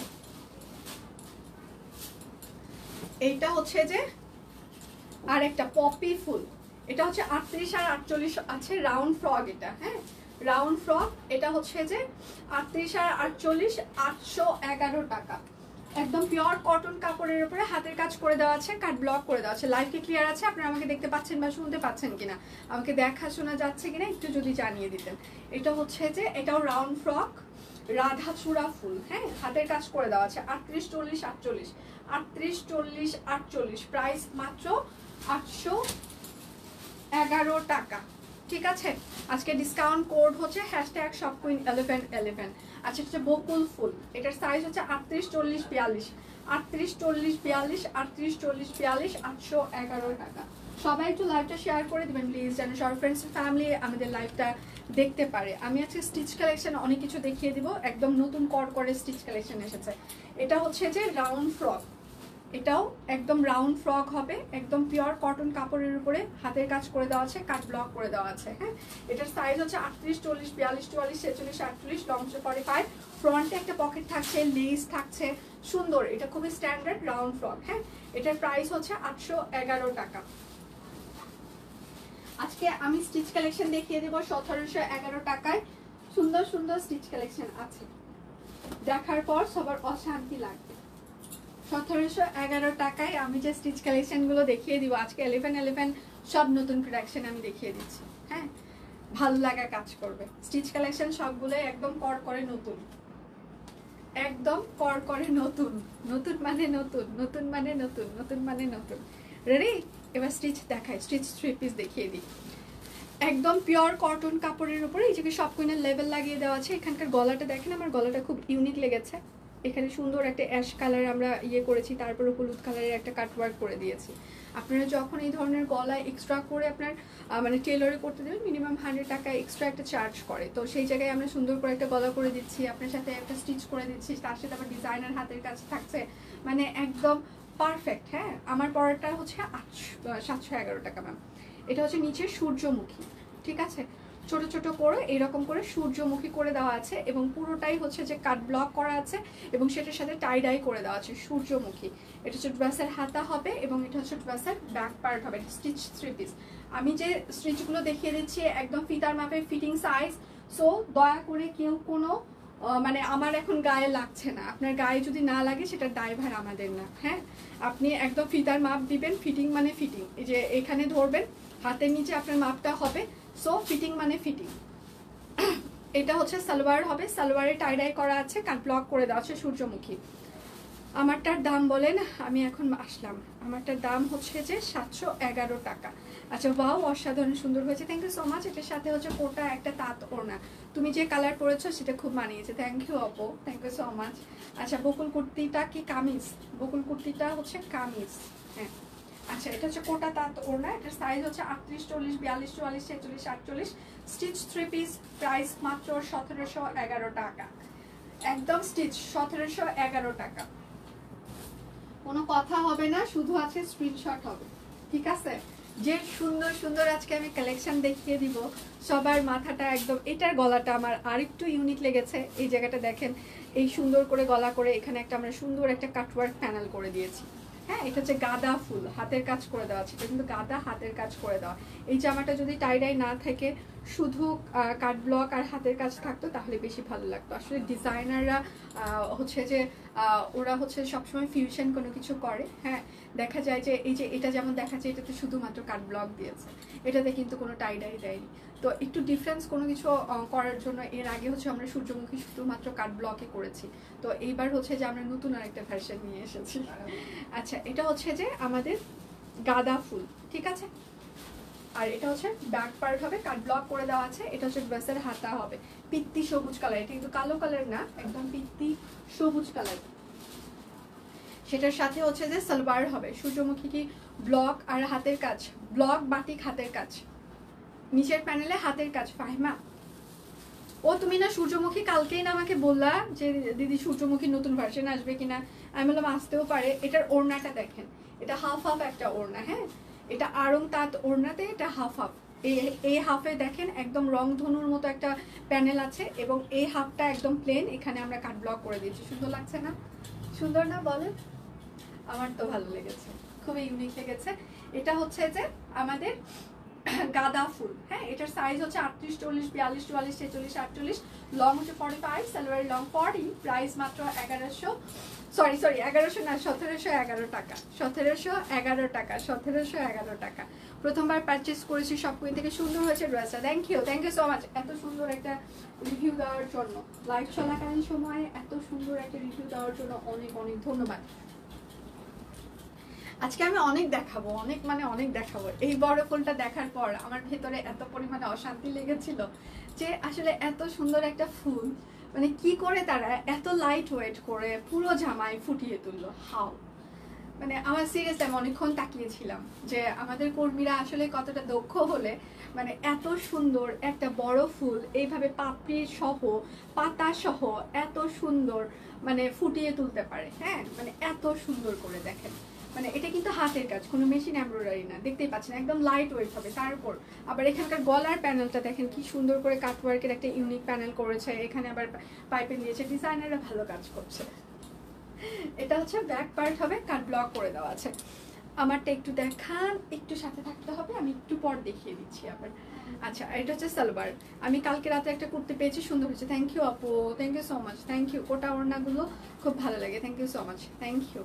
S1: এইটা হচ্ছে যে আর একটা পপি ফুল। এটা হচ্ছে 38 আর 48 আছে, রাউন্ড ফ্রক এটা। হ্যাঁ, রাউন্ড ফ্রক। এটা হচ্ছে যে 38 আর 48, 811 টাকা। একদম পিওর কটন কাপড়ের উপরে হাতের কাজ করে দেওয়া আছে, কাট ব্লক করে দেওয়া আছে। লাইভ কি ক্লিয়ার আছে? আপনারা আমাকে দেখতে পাচ্ছেন বা শুনতে পাচ্ছেন কিনা, আমাকে দেখা শোনা যাচ্ছে কিনা একটু যদি জানিয়ে দিতেন। এটা হচ্ছে যে এটাও রাউন্ড ফ্রক, রাধা চূড়া ফুল। হ্যাঁ, হাতের কাজ করে দেওয়া আছে। 38, 40, 48, 38, 40, 48, প্রাইস মাত্র 811 টাকা, ঠিক আছে। আজকে ডিসকাউন্ট কোড হচ্ছে #shopqueen1111। আচ্ছা, হচ্ছে বকুল ফুল। এটার সাইজ হচ্ছে 38, 40, 42, 38, 40, 42, 38, 40, 42, 811 টাকা। সবাই একটু লাইভটা শেয়ার করে দিবেন প্লিজ, যেন সব ফ্রেন্ডস ফ্যামিলি আমাদের লাইভটা দেখতে পারে। আমি আজকে স্টিচ কালেকশন অনেক কিছু দেখিয়ে দিব। একদম নতুন করে স্টিচ কালেকশন এসেছে। এটা হচ্ছে যে রাউন্ড ফ্রক। এটাও একদম রাউন্ড ফ্রক হবে, একদম পিওর কটন কাপড়ের উপরে হাতের কাজ করে দেওয়া আছে, কাট ব্লক করে দেওয়া আছে। হ্যাঁ, এটার সাইজ হচ্ছে 38, 40, 42, 44, 46, 48, লং 45। ফ্রন্টে একটা পকেট থাকছে, লেস থাকছে, সুন্দর। এটা খুবই স্ট্যান্ডার্ড রাউন্ড ফ্রক। হ্যাঁ, এটার প্রাইস হচ্ছে 811 টাকা। আজকে আমি স্টিচ কালেকশন দেখিয়ে দেবো 1711 টাকায়। সুন্দর সুন্দর স্টিচ কালেকশন আছে, দেখার পর সবার অশান্তি লাগবে। 1711 টাকায় আমি যে স্টিচ কালেকশনগুলো দেখিয়ে দিব আজকে 1111 সব নতুন প্রোডাকশন আমি দেখিয়ে দিচ্ছি। হ্যাঁ, ভালো লাগা কাজ করবে। স্টিচ কালেকশন সবগুলোই একদম করে নতুন, একদম করে নতুন। নতুন মানে নতুন, নতুন মানে নতুন, নতুন মানে নতুন। রেডি? এবার স্টিচ দেখাই, স্টিচ 3 পিস দেখিয়ে দিই। একদম পিওর কটন কাপড়ের উপরে এই যে সব কুইনের লেভেল লাগিয়ে দেওয়া আছে। এখানকার গলাটা দেখেন, আমার গলাটা খুব ইউনিক লেগেছে। এখানে সুন্দর একটা অ্যাশ কালার আমরা করেছি, তারপরে হলুদ কালারের একটা কাটওয়ার্ক করে দিয়েছি। আপনারা যখন এই ধরনের গলায় এক্সট্রা করে আপনার মানে টেলরে করতে দেবেন, মিনিমাম 100 টাকা এক্সট্রা একটা চার্জ করে। তো সেই জায়গায় আমরা সুন্দর করে একটা গলা করে দিচ্ছি, আপনার সাথে একটা স্টিচ করে দিচ্ছি, তার সাথে আবার ডিজাইনার হাতের কাজ থাকছে, মানে একদম পারফেক্ট। হ্যাঁ, আমার পরেরটা হচ্ছে 711 টাকা ম্যাম। এটা হচ্ছে নিচে সূর্যমুখী, ঠিক আছে। ছোট ছোট করে এরকম করে সূর্যমুখী করে দেওয়া আছে এবং পুরোটাই হচ্ছে যে কাট ব্লক করা আছে এবং সেটার সাথে টাই ডাই করে দেওয়া আছে সূর্যমুখী। এটা হচ্ছে ড্রেসের হাতা হবে এবং এটা হচ্ছে ড্রেসের ব্যাক পার্ট হবে। Stitch 3 piece. আমি যে স্টিচগুলো দেখিয়ে দিচ্ছি একদম ফিতার মাপে, ফিটিং সাইজ। সো দয়া করে কেউ কোনো মানে আমার এখন গায়ে লাগছে না, আপনার গায়ে যদি না লাগে সেটা ড্রাইভার আমাদের না। হ্যাঁ, আপনি একদম ফিতার মাপ দিবেন, ফিটিং মানে ফিটিং। এই যে এখানে ধরবেন, হাতের নিচে আপনার মাপটা হবে। সো ফিটিং মানে ফিটিং। এটা হচ্ছে সালোয়ার হবে, সালোয়ারে টাই ডাই করা আছে, কাট ব্লক করে দেওয়া আছে সূর্যমুখী। আমারটার দাম বলেন, আমি এখন আসলাম। আমারটার দাম হচ্ছে যে 711 টাকা। আচ্ছা, ওয়াও, অসাধারণ সুন্দর হয়েছে, থ্যাংক ইউ সো মাচ। এটার সাথে হচ্ছে কোটা একটা তাঁত ওড়না, তুমি যে কালার পরেছো সেটা খুব মানিয়েছে, থ্যাংক ইউ আপু, থ্যাংক ইউ সো মাচ। আচ্ছা, বকুল কুর্তিটা কি কামিজ? বকুল কুর্তিটা হচ্ছে কামিজ। হ্যাঁ, আচ্ছা, এটা হচ্ছে কোটা তাঁত ওড়না। এটার সাইজ হচ্ছে 38, 40, 42, 44, 46, 48, স্টিচ 3 পিস, প্রাইস মাত্র 1711 টাকা। একদম স্টিচ 1711 টাকা। কোনো কথা হবে না, শুধু আছে স্ক্রিনশট হবে, ঠিক আছে। যে সুন্দর সুন্দর আজকে আমি কালেকশন দেখিয়ে দিব, সবার মাথাটা একদম। এটার গলাটা আমার আরেকটু ইউনিক লেগেছে। এই জায়গাটা দেখেন, এই সুন্দর করে গলা করে এখানে একটা আমরা সুন্দর একটা কাটওয়ার্ক প্যানেল করে দিয়েছি। হ্যাঁ, এটা হচ্ছে গাঁদা ফুল, হাতের কাজ করে দেওয়া আছে, এটা কিন্তু গাঁদা হাতের কাজ করে দেওয়া। এই জামাটা যদি টাই ডাই না থেকে শুধু কাট ব্লক আর হাতের কাজ থাকতো তাহলে বেশি ভালো লাগতো। আসলে ডিজাইনাররা হচ্ছে যে ওরা হচ্ছে সবসময় ফিউশন কোনো কিছু করে। হ্যাঁ, দেখা যায় যে এই যে এটা যেমন দেখা যায় এটাতে শুধুমাত্র কাট ব্লক দিয়েছে, এটাতে কিন্তু কোনো টাই ডাই দেয়নি। তো একটু ডিফারেন্স কোনো কিছু করার জন্য এর আগে হচ্ছে আমরা সূর্যমুখী শুধুমাত্র কাট ব্লকে করেছি, তো এইবার হচ্ছে যে আমরা নতুন আরেকটা ভার্সন নিয়ে এসেছি। আচ্ছা, এটা হচ্ছে যে আমাদের গাঁদা ফুল, ঠিক আছে। আর এটা হচ্ছে ব্যাক পার্ট হবে, কাট ব্লক করে দেওয়া আছে। এটা হচ্ছে ড্রেসের হাতা হবে পিত্তি সবুজ কালার, এটা কিন্তু কালো কালার না, একদম পিত্তি সবুজ কালার। সেটার সাথে হচ্ছে যে সালোয়ার হবে সূর্যমুখী কি ব্লক আর হাতের কাজ, ব্লক বাটিক হাতের কাজ, নিচের প্যানেলে হাতের কাজ। ফাহিমা, ও তুমি না সূর্যমুখী কালকেই না আমাকে বললা যে দিদি সূর্যমুখী নতুন ভার্সন আসবে কিনা, আমি বললাম আসতেও পারে। এটার ওড়নাটা দেখেন, এটা হাফ হাফ একটা ওড়না। হ্যাঁ, এটা আড়ং তাঁত ওড়নাতে এটা হাফ হাফ। এই হাফে দেখেন একদম রং ধনুর মতো একটা প্যানেল আছে, এবং এই হাফটা একদম প্লেন, এখানে আমরা কাট ব্লক করে দিয়েছি। সুন্দর লাগছে না? সুন্দর না বলেন? আমার তো ভালো লেগেছে, খুবই ইউনিক লেগেছে। এটা হচ্ছে যে আমাদের গাঁদা ফুল। হ্যাঁ, এটার সাইজ হচ্ছে 38, 40, 42, 44, 46, 48, লং হচ্ছে 45, সালোয়ার লং 40, প্রাইস মাত্র 1100, সরি 1100 না, 1711 টাকা, 1711 টাকা, 1711 টাকা। প্রথমবার পারচেস করেছি শপকুইন থেকে, সুন্দর হয়েছে ড্রেসটা। থ্যাংক ইউ সো মাচ এত সুন্দর একটা রিভিউ দেওয়ার জন্য, লাইভ চলাকালীন সময়ে এত সুন্দর একটা রিভিউ দেওয়ার জন্য অনেক অনেক ধন্যবাদ। আজকে আমি অনেক দেখাবো, অনেক মানে অনেক দেখাবো। এই বড় ফুলটা দেখার পর আমার ভেতরে এত পরিমাণে অশান্তি লেগেছিল যে আসলে এত সুন্দর একটা ফুল মানে কি করে তারা এত লাইট ওয়েট করে পুরো জামায় ফুটিয়ে তুললো। হাউ, মানে আমার সিরিয়াসলি আমি অনেকক্ষণ তাকিয়েছিলাম যে আমাদের কর্মীরা আসলে কতটা দক্ষ হলে মানে এত সুন্দর একটা বড় ফুল এইভাবে পাপড়ি সহ পাতা সহ এত সুন্দর মানে ফুটিয়ে তুলতে পারে। হ্যাঁ, মানে এত সুন্দর করে দেখেন, মানে এটা কিন্তু হাতের কাজ, কোনো মেশিন এমব্রয়ডারি না, দেখতেই পাচ্ছেন একদম লাইট ওয়েট হবে। তার উপর আবার এখানকার গলার প্যানেলটা দেখেন কি সুন্দর করে কাটওয়ার্কের একটা ইউনিক প্যানেল করেছে, এখানে আবার পাইপে দিয়েছে, ডিজাইনাররা ভালো কাজ করছে। এটা হচ্ছে ব্যাক পার্ট হবে, কাট ব্লক করে দেওয়া আছে। আমারটা একটু দেখান, একটু সাথে থাকতে হবে, আমি একটু পর দেখিয়ে দিচ্ছি আবার। আচ্ছা, এটা হচ্ছে সালোয়ার। আমি কালকে রাতে একটা কুর্তি পেয়েছি, সুন্দর হয়েছে। থ্যাংক ইউ আপু, thank you so much, thank you. Kota ওড়নাগুলো খুব ভালো লাগে, thank you so much, thank you.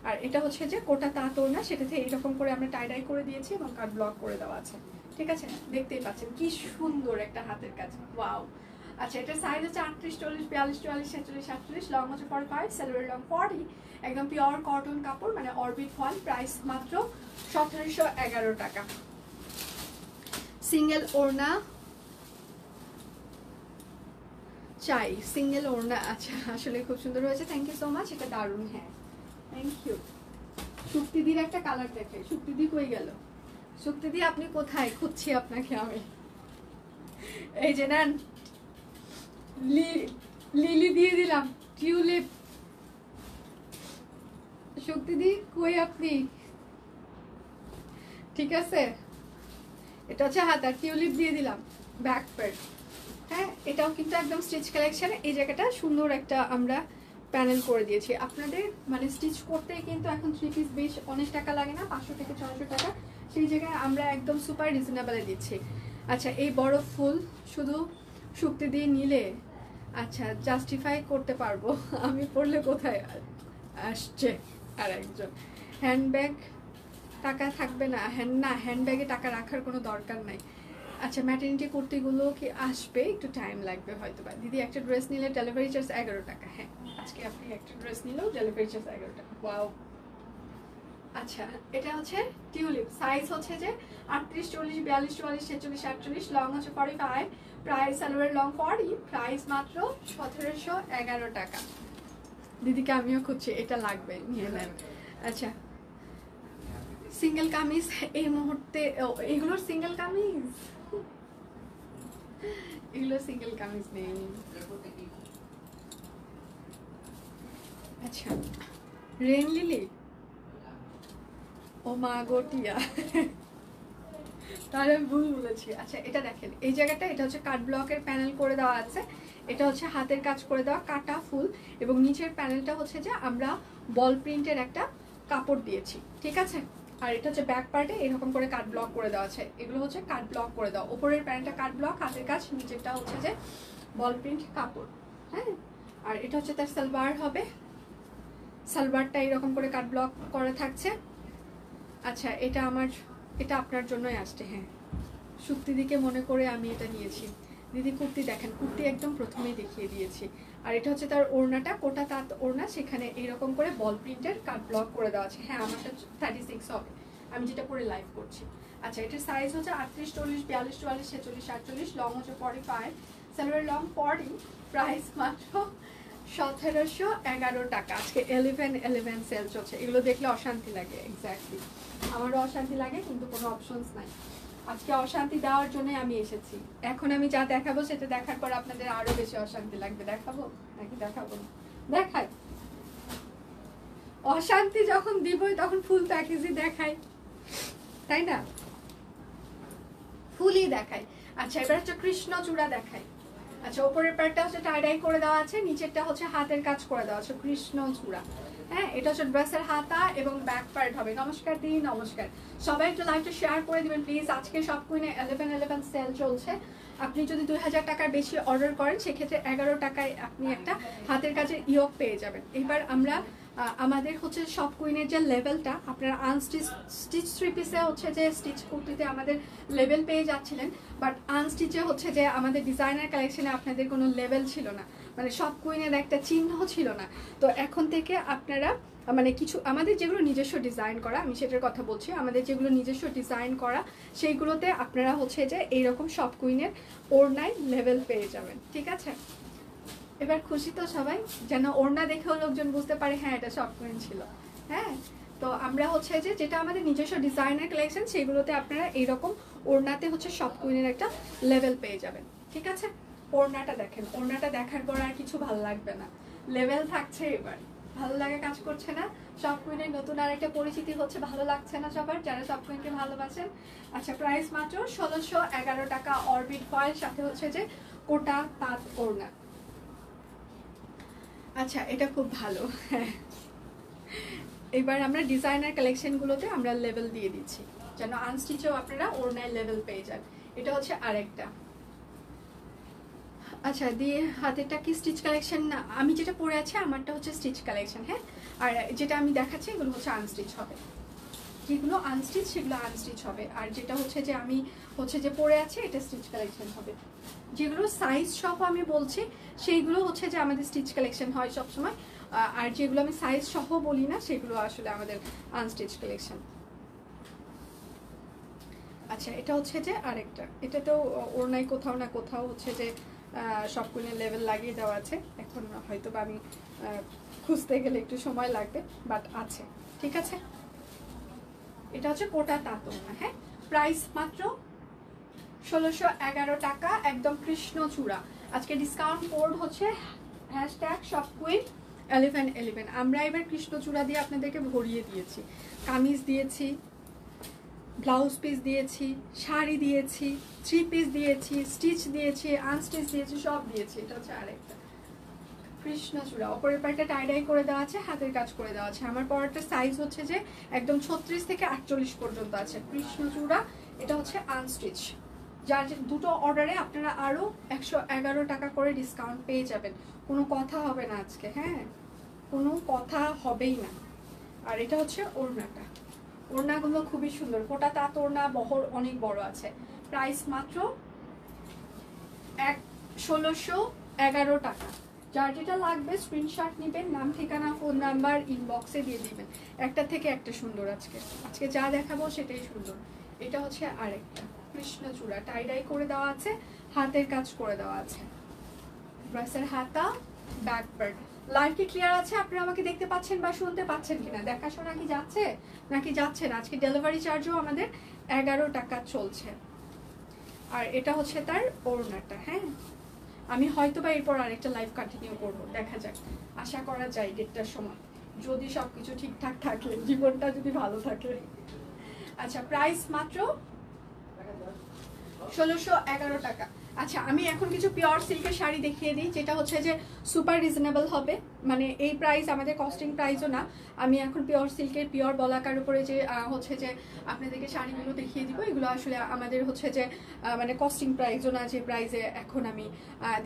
S1: আর এটা হচ্ছে যে কোটা তাঁত ওড়না, সেটাতে এইরকম করে আমরা টাই ডাই করে দিয়েছি এবং কাট ব্লক করে দেওয়া আছে, ঠিক আছে। দেখতেই পাচ্ছেন কি সুন্দর একটা হাতের কাজ, ওয়াও। আচ্ছা, এটা সাইজ হচ্ছে 38, 40, 42, 44, 46, 48, লং হচ্ছে 45, সালোয়ার লং 40, একদম পিওর কটন কাপড় মানে অরবিট ফল। প্রাইস মাত্র 1711 টাকা। সিঙ্গেল ওড়না চাই, সিঙ্গেল ওড়না। আচ্ছা, আসলে খুব সুন্দর হয়েছে, থ্যাংক ইউ সো মাচ, এটা দারুণ। হ্যাঁ, থ্যাংক ইউ। শুক্তিদির একটা কালার দেখে, শুক্তিদি কই গেল? শুক্তিদি আপনি কোথায়? খুঁজছি আপনাকে আমি। এই যে নেন, লিলি দিয়ে দিলাম, টিউলিপ। শুক্তিদি কই আপনি? ঠিক আছে, এটা হচ্ছে হাতা, টিউলিপ দিয়ে দিলাম, ব্যাক পার্ট। হ্যাঁ, এটাও কিন্তু একদম স্টিচ কালেকশন। এই জায়গাটা সুন্দর একটা আমরা প্যানেল করে দিয়েছি আপনাদের, মানে স্টিচ করতেই কিন্তু এখন 3 পিস বেশ অনেক টাকা লাগে না, 500 থেকে 600 টাকা, সেই জায়গায় আমরা একদম সুপার রিজনেবলে দিচ্ছি। আচ্ছা, এই বড় ফুল শুধু শুক্তি দিয়ে নিলে আচ্ছা জাস্টিফাই করতে পারবো, আমি পড়লে কোথায় আসছে আর একজন। হ্যান্ডব্যাগ টাকা থাকবে না? হ্যান্ডব্যাগে টাকা রাখার কোনো দরকার নাই। আচ্ছা, ম্যাটারনিটি কুর্তিগুলো কি আসবে? একটু টাইম লাগবে হয়তো বা। দিদি একটা ড্রেস নিলে ডেলিভারি চার্জ 11 টাকা। হ্যাঁ, আজকে আপনি একটা ড্রেস নিলেও ডেলিভারি চার্জ 11 টাকা। ওয়াও। আচ্ছা, এটা হচ্ছে টিউলিপ, সাইজ হচ্ছে যে 38, 40, 42, 44, 46, 48, লং হচ্ছে 45, প্রাইস সালোয়ার লং 40, প্রাইস মাত্র 1711 টাকা। দিদিকে আমিও খুঁজছি, এটা লাগবে, নিয়ে নেন। আচ্ছা, সিঙ্গেল কামিজ এই মুহূর্তে, এগুলোর সিঙ্গেল কামিজ, এগুলো সিঙ্গেল কামিজ নেই। আচ্ছা, রেন লিলি, ও মা গটিয়া, তাহলে আমি ভুল বলেছি। আচ্ছা, এটা দেখেন এই জায়গাটা, এটা হচ্ছে কাট ব্লকের প্যানেল করে দেওয়া আছে, এটা হচ্ছে হাতের কাজ করে দেওয়া কাটা ফুল, এবং নিচের প্যানেলটা হচ্ছে যে আমরা বল প্রিন্টের একটা কাপড় দিয়েছি, ঠিক আছে। আর এটা হচ্ছে ব্যাক পার্টে এরকম করে কাট ব্লক করে দেওয়া আছে, এগুলো হচ্ছে কাট ব্লক করে দেওয়া। ওপরের প্যান্টটা কাট ব্লক, হাতের কাজ, নিচেরটা হচ্ছে যে বল প্রিন্ট কাপড়, হ্যাঁ। আর এটা হচ্ছে তার সালোয়ার হবে, সালোয়ারটা এরকম করে কাট ব্লক করা থাকছে। আচ্ছা এটা আপনার জন্যই আসছে, হ্যাঁ, সুপ্তিদিকে মনে করে আমি এটা নিয়েছি। দিদি কুর্তি দেখেন, কুর্তি একদম প্রথমেই দেখিয়ে দিয়েছি। আর এটা হচ্ছে তার ওড়নাটা, কোটা তাঁত ওড়না, সেখানে এইরকম করে বল প্রিন্টের কাট ব্লক করে দেওয়া আছে। হ্যাঁ, আমারটা 36 হবে, আমি যেটা পরে লাইভ করছি। আচ্ছা, এটার সাইজ হচ্ছে 38, 40, 42, 44, 46, 48, লং হচ্ছে 45, সালোয়ার লং 40, প্রাইস মাত্র 1711 টাকা। আজকে 11 সেল চলছে। এগুলো দেখলে অশান্তি লাগে, এক্স্যাক্টলি আমারও অশান্তি লাগে, কিন্তু কোনো অপশনস নাই। আজকে অশান্তি দেওয়ার জন্য আমি এসেছি। এখন আমি যা দেখাবো সেটা দেখার পর আপনাদের আরো বেশি অশান্তি লাগবে। দেখাবো নাকি দেখাবো না? দেখাই। অশান্তি যখন দিবই তখন ফুল প্যাকেজই দেখাই, তাই না? ফুলই দেখাই। আচ্ছা, এবার হচ্ছে কৃষ্ণচূড়া দেখাই। আচ্ছা, উপরের পার্টটা হচ্ছে টাই করে দেওয়া আছে, নিচেরটা হচ্ছে হাতের কাজ করে দেওয়া আছে, কৃষ্ণচূড়া। হ্যাঁ, এটা হচ্ছে ড্রেসের হাতা এবং ব্যাক পার্ট হবে। নমস্কার দি, নমস্কার। সবাই একটু লাইভটা শেয়ার করে দিবেন প্লিজ। আজকে সব কুইনে 11 সেল চলছে। আপনি যদি 2000 টাকার বেশি অর্ডার করেন সেক্ষেত্রে 11 টাকায় আপনি একটা হাতের কাজের ইয়ক পেয়ে যাবেন। এবার আমরা আমাদের হচ্ছে সব কুইনের যে লেভেলটা, আপনারা স্টিচ থ্রি পিসে হচ্ছে যে স্টিচ কুর্তিতে আমাদের লেভেল পেয়ে যাচ্ছিলেন, বাট আনস্টিচে হচ্ছে যে আমাদের ডিজাইনার কালেকশনে আপনাদের কোনো লেভেল ছিল না, মানে সব কুইনের একটা চিহ্ন ছিল না। তো এখন থেকে আপনারা মানে কিছু আমাদের যেগুলো নিজস্ব ডিজাইন করা, আমি সেটার কথা বলছি, আমাদের যেগুলো নিজস্ব ডিজাইন করা সেইগুলোতে আপনারা হচ্ছে যে এইরকম সব কুইনের ওড়নায় লেভেল পেয়ে যাবেন, ঠিক আছে। এবার খুশি তো সবাই, যেন ওড়না দেখেও লোকজন বুঝতে পারে হ্যাঁ এটা সব কুইন ছিল। হ্যাঁ, তো আমরা হচ্ছে যে যেটা আমাদের নিজস্ব ডিজাইনার কালেকশন সেগুলোতে আপনারা এইরকম ওড়নাতে হচ্ছে সব কুইনের একটা লেভেল পেয়ে যাবেন, ঠিক আছে। ওড়নাটা দেখেন, ওড়নাটা দেখার পর আর কিছু ভালো লাগবে না, লেভেল থাকছে। এবার ভালো লাগে কাজ করছে না? সব কুইনের নতুন আর একটা পরিচিতি হচ্ছে, ভালো লাগছে না সবার যারা সব কুইনকে ভালোবাসেন? আচ্ছা, প্রাইস মাত্র 1611 টাকা, অরবিট ফয়েল, সাথে হচ্ছে যে কোটা তাঁত ওড়না। আচ্ছা, এটা খুব ভালো। হ্যাঁ, এবার আমরা ডিজাইনার কালেকশনগুলোতে আমরা লেভেল দিয়ে দিচ্ছি যেন আনস্টিচেও আপনারা ওড়নায় লেভেল পেয়ে যান। এটা হচ্ছে আরেকটা। আচ্ছা, দিয়ে হাতেরটা কি স্টিচ কালেকশন না? আমি যেটা পরে আছি আমারটা হচ্ছে স্টিচ কালেকশন, হ্যাঁ। আর যেটা আমি দেখাচ্ছি এগুলো হচ্ছে আনস্টিচ হবে, যেগুলো আনস্টিচ সেগুলো আনস্টিচ হবে। আর যেটা হচ্ছে যে আমি হচ্ছে যে পরে আছি এটা স্টিচ কালেকশন হবে। যেগুলো সাইজ সহ আমি বলছি সেইগুলো হচ্ছে যে আমাদের স্টিচ কালেকশন হয় সবসময়, আর যেগুলো আমি সাইজ সহ বলি না সেগুলো আসলে আমাদের আনস্টিচ কালেকশন। আচ্ছা, এটা হচ্ছে যে আরেকটা, এটা তো ওড়নায় কোথাও না কোথাও হচ্ছে যে সব কুইনের লেভেল লাগিয়ে দেওয়া আছে। এখন হয়তো বা আমি খুঁজতে গেলে একটু সময় লাগবে, বাট আছে, ঠিক আছে। এটা হচ্ছে কোটা তাঁত ওড়না, হ্যাঁ। প্রাইস মাত্র 1611 টাকা, একদম কৃষ্ণচূড়া। আজকে ডিসকাউন্ট কোড হচ্ছে #shopqueen1111। আমরা এবার কৃষ্ণচূড়া দিয়ে আপনাদেরকে ভরিয়ে দিয়েছি, কামিজ দিয়েছি, ব্লাউজ পিস দিয়েছি, শাড়ি দিয়েছি, থ্রি পিস দিয়েছি, স্টিচ দিয়েছি, আনস্টিচ দিয়েছি, সব দিয়েছি। এটা হচ্ছে আরেকটা কৃষ্ণচূড়া, ওপরের পার্টটা টাই করে দেওয়া আছে, হাতের কাজ করে দেওয়া আছে। আমার পরেরটা সাইজ হচ্ছে যে একদম 36 থেকে 48 পর্যন্ত আছে, কৃষ্ণচূড়া। এটা হচ্ছে আনস্টিচ। যার দুটো অর্ডারে আপনারা আরও 111 টাকা করে ডিসকাউন্ট পেয়ে যাবেন। কোনো কথা হবে না আজকে, হ্যাঁ, কোনো কথা হবেই না। আর এটা হচ্ছে ওড়নাটা, ওড়নাগুলো খুবই সুন্দর, কোটা তাঁত ওড়না, বহর অনেক বড় আছে। প্রাইস মাত্র 1611 টাকা। যার যেটা লাগবে স্ক্রিনশট নেবেন, নাম ঠিকানা ফোন নাম্বার ইনবক্সে দিয়ে দিবেন। একটা থেকে একটা সুন্দর, আজকে যা দেখাবো সেটাই সুন্দর। এটা হচ্ছে আরেকটা কৃষ্ণচূড়া, টাই করে দেওয়া আছে, হাতের কাজ করে দেওয়া আছে, ড্রেসের হাতা, ব্যাক পার্ট। লাইভ কি ক্লিয়ার আছে? আপনারা আমাকে দেখতে পাচ্ছেন বা শুনতে পাচ্ছেন কিনা? দেখাশোনা কি যাচ্ছে নাকি যাচ্ছে না? আজকে ডেলিভারি চার্জও আমাদের 11 টাকা চলছে। আর এটা হচ্ছে তার ওড়নাটা, হ্যাঁ। আমি হয়তো বা এরপর আরেকটা লাইভ কন্টিনিউ করব, দেখা যাক, আশা করা যায় 1:30টার সময়, যদি সবকিছু ঠিকঠাক থাকে, জীবনটা যদি ভালো থাকে। আচ্ছা, প্রাইস মাত্র 1611 টাকা। আচ্ছা আমি এখন কিছু পিওর সিল্কের শাড়ি দেখিয়ে দিই, যেটা হচ্ছে যে সুপার রিজনেবল হবে, মানে এই প্রাইস আমাদের কস্টিং প্রাইসও না। আমি এখন পিওর সিল্কের পিওর বলাকার উপরে যে হচ্ছে যে আপনাদেরকে শাড়িগুলো দেখিয়ে দিব, এগুলো আসলে আমাদের হচ্ছে যে মানে কস্টিং প্রাইসও না, যে প্রাইসে এখন আমি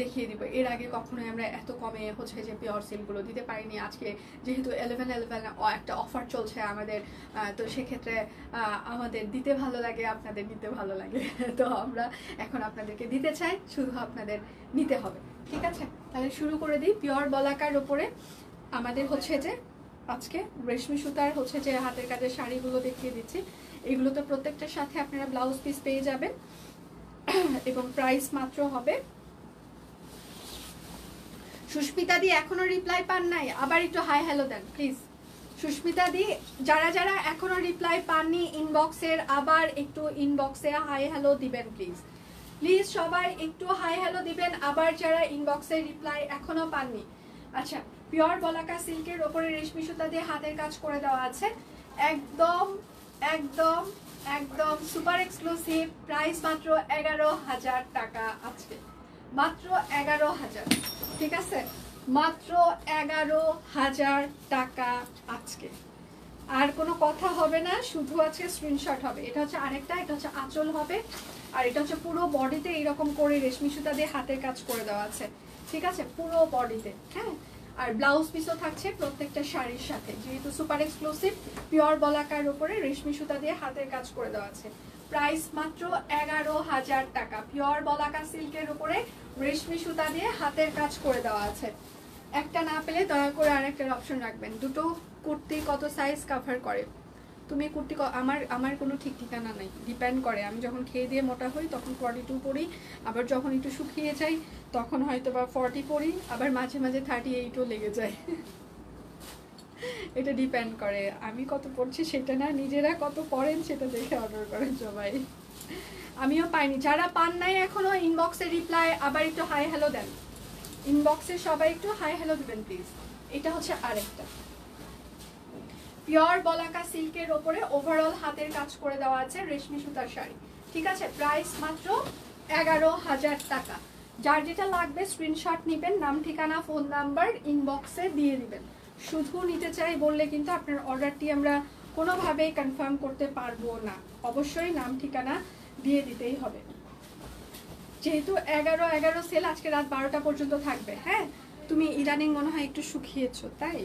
S1: দেখিয়ে দিব। এর আগে কখনোই আমরা এত কমে হচ্ছে যে পিওর সিল্কগুলো দিতে পারিনি। আজকে যেহেতু 11/11 একটা অফার চলছে আমাদের, তো সেক্ষেত্রে আমাদের দিতে ভালো লাগে, আপনাদের নিতে ভালো লাগে, তো আমরা এখন আপনাদেরকে দিতে চাই, শুধু আপনাদের নিতে হবে। ঠিক আছে, তাহলে শুরু করে দিই। পিওর বলাকার উপরে আমাদের হচ্ছে যে আজকে রেশমি সুতার হচ্ছে যে হাতের কাজের শাড়িগুলো দেখিয়ে দিচ্ছি। এগুলো তো প্রত্যেকটার সাথে আপনারা ব্লাউজ পিস পেয়ে যাবেন এবং প্রাইস মাত্র হবে। সুস্মিতা দি এখনো রিপ্লাই পান নাই, আবার একটু হাই হ্যালো দেন প্লিজ। সুস্মিতা দি, যারা যারা এখনো রিপ্লাই পাননি ইনবক্সের, আবার একটু ইনবক্সে হাই হ্যালো দিবেন প্লিজ। প্লিজ সবাই একটু হাই হ্যালো দিবেন, আবার যারা ইনবক্সে রিপ্লাই এখনো পাননি। আচ্ছা, পিওর বলাকা সিল্কের ওপরে রেশমি সুতা দিয়ে হাতের কাজ করে দেওয়া আছে, একদম একদম একদম সুপার এক্সক্লুসিভ, প্রাইস মাত্র 11,000 টাকা আজকে, মাত্র 11,000। ঠিক আছে, মাত্র 11,000 টাকা আজকে। আর কোনো কথা হবে না, শুধু আজকে স্ক্রিনশট হবে। এটা হচ্ছে আরেকটা, এটা হচ্ছে আঁচল হবে, আর এটা হচ্ছে পুরো বডিতে এইরকম করে রেশমি সুতা দিয়ে হাতের কাজ করে দেওয়া আছে। ঠিক আছে, পুরো বডিতে। হ্যাঁ, আর ব্লাউজ পিসও থাকছে প্রত্যেকটা শাড়ির সাথে, যেহেতু সুপার এক্সক্লুসিভ পিওর বলাকার উপরে রেশমি সুতা দিয়ে হাতের কাজ করে দেওয়া আছে। প্রাইস মাত্র 11,000 টাকা, পিওর বলাকা সিল্কের উপরে রেশমি সুতা দিয়ে হাতের কাজ করে দেওয়া আছে। একটা না পেলে দয়া করে আরেকটার অপশন রাখবেন। দুটো কুর্তি কত সাইজ কভার করে? তুমি কুর্তি আমার কোনো ঠিক ঠিকানা নেই, ডিপেন্ড করে। আমি যখন খেয়ে দিয়ে মোটা হই তখন 42 পরি, আবার যখন একটু শুকিয়ে যাই তখন হয়তো বা 40 পরি, আবার মাঝে মাঝে 38ও লেগে যায়। এটা ডিপেন্ড করে আমি কত পড়ছি সেটা না, নিজেরা কত পড়েন সেটা দেখে অর্ডার করেন সবাই। আমিও পাইনি, যারা পান নাই এখনো ইনবক্সে রিপ্লাই আবার একটু হাই হ্যালো দেন। ইনবক্সে সবাই একটু হাই হ্যালো দিবেন প্লিজ। এটা হচ্ছে আরেকটা পিওর বলাকা সিল্কের ওপরে ওভারঅল হাতের কাজ করে দেওয়া আছে রেশমি সুতার শাড়ি। ঠিক আছে, প্রাইস মাত্র 11,000 টাকা। যার যেটা লাগবে স্ক্রিনশট নেবেন, নাম ঠিকানা ফোন নাম্বার ইনবক্সে দিয়ে দিবেন। শুধু নিতে চাই বললে কিন্তু আপনার অর্ডারটি আমরা কোনোভাবেই কনফার্ম করতে পারবো না, অবশ্যই নাম ঠিকানা দিয়ে দিতেই হবে। যেহেতু 11/11 সেল আজকে রাত 12টা পর্যন্ত থাকবে। হ্যাঁ, তুমি ইদানিং মনে হয় একটু শুকিয়েছো, তাই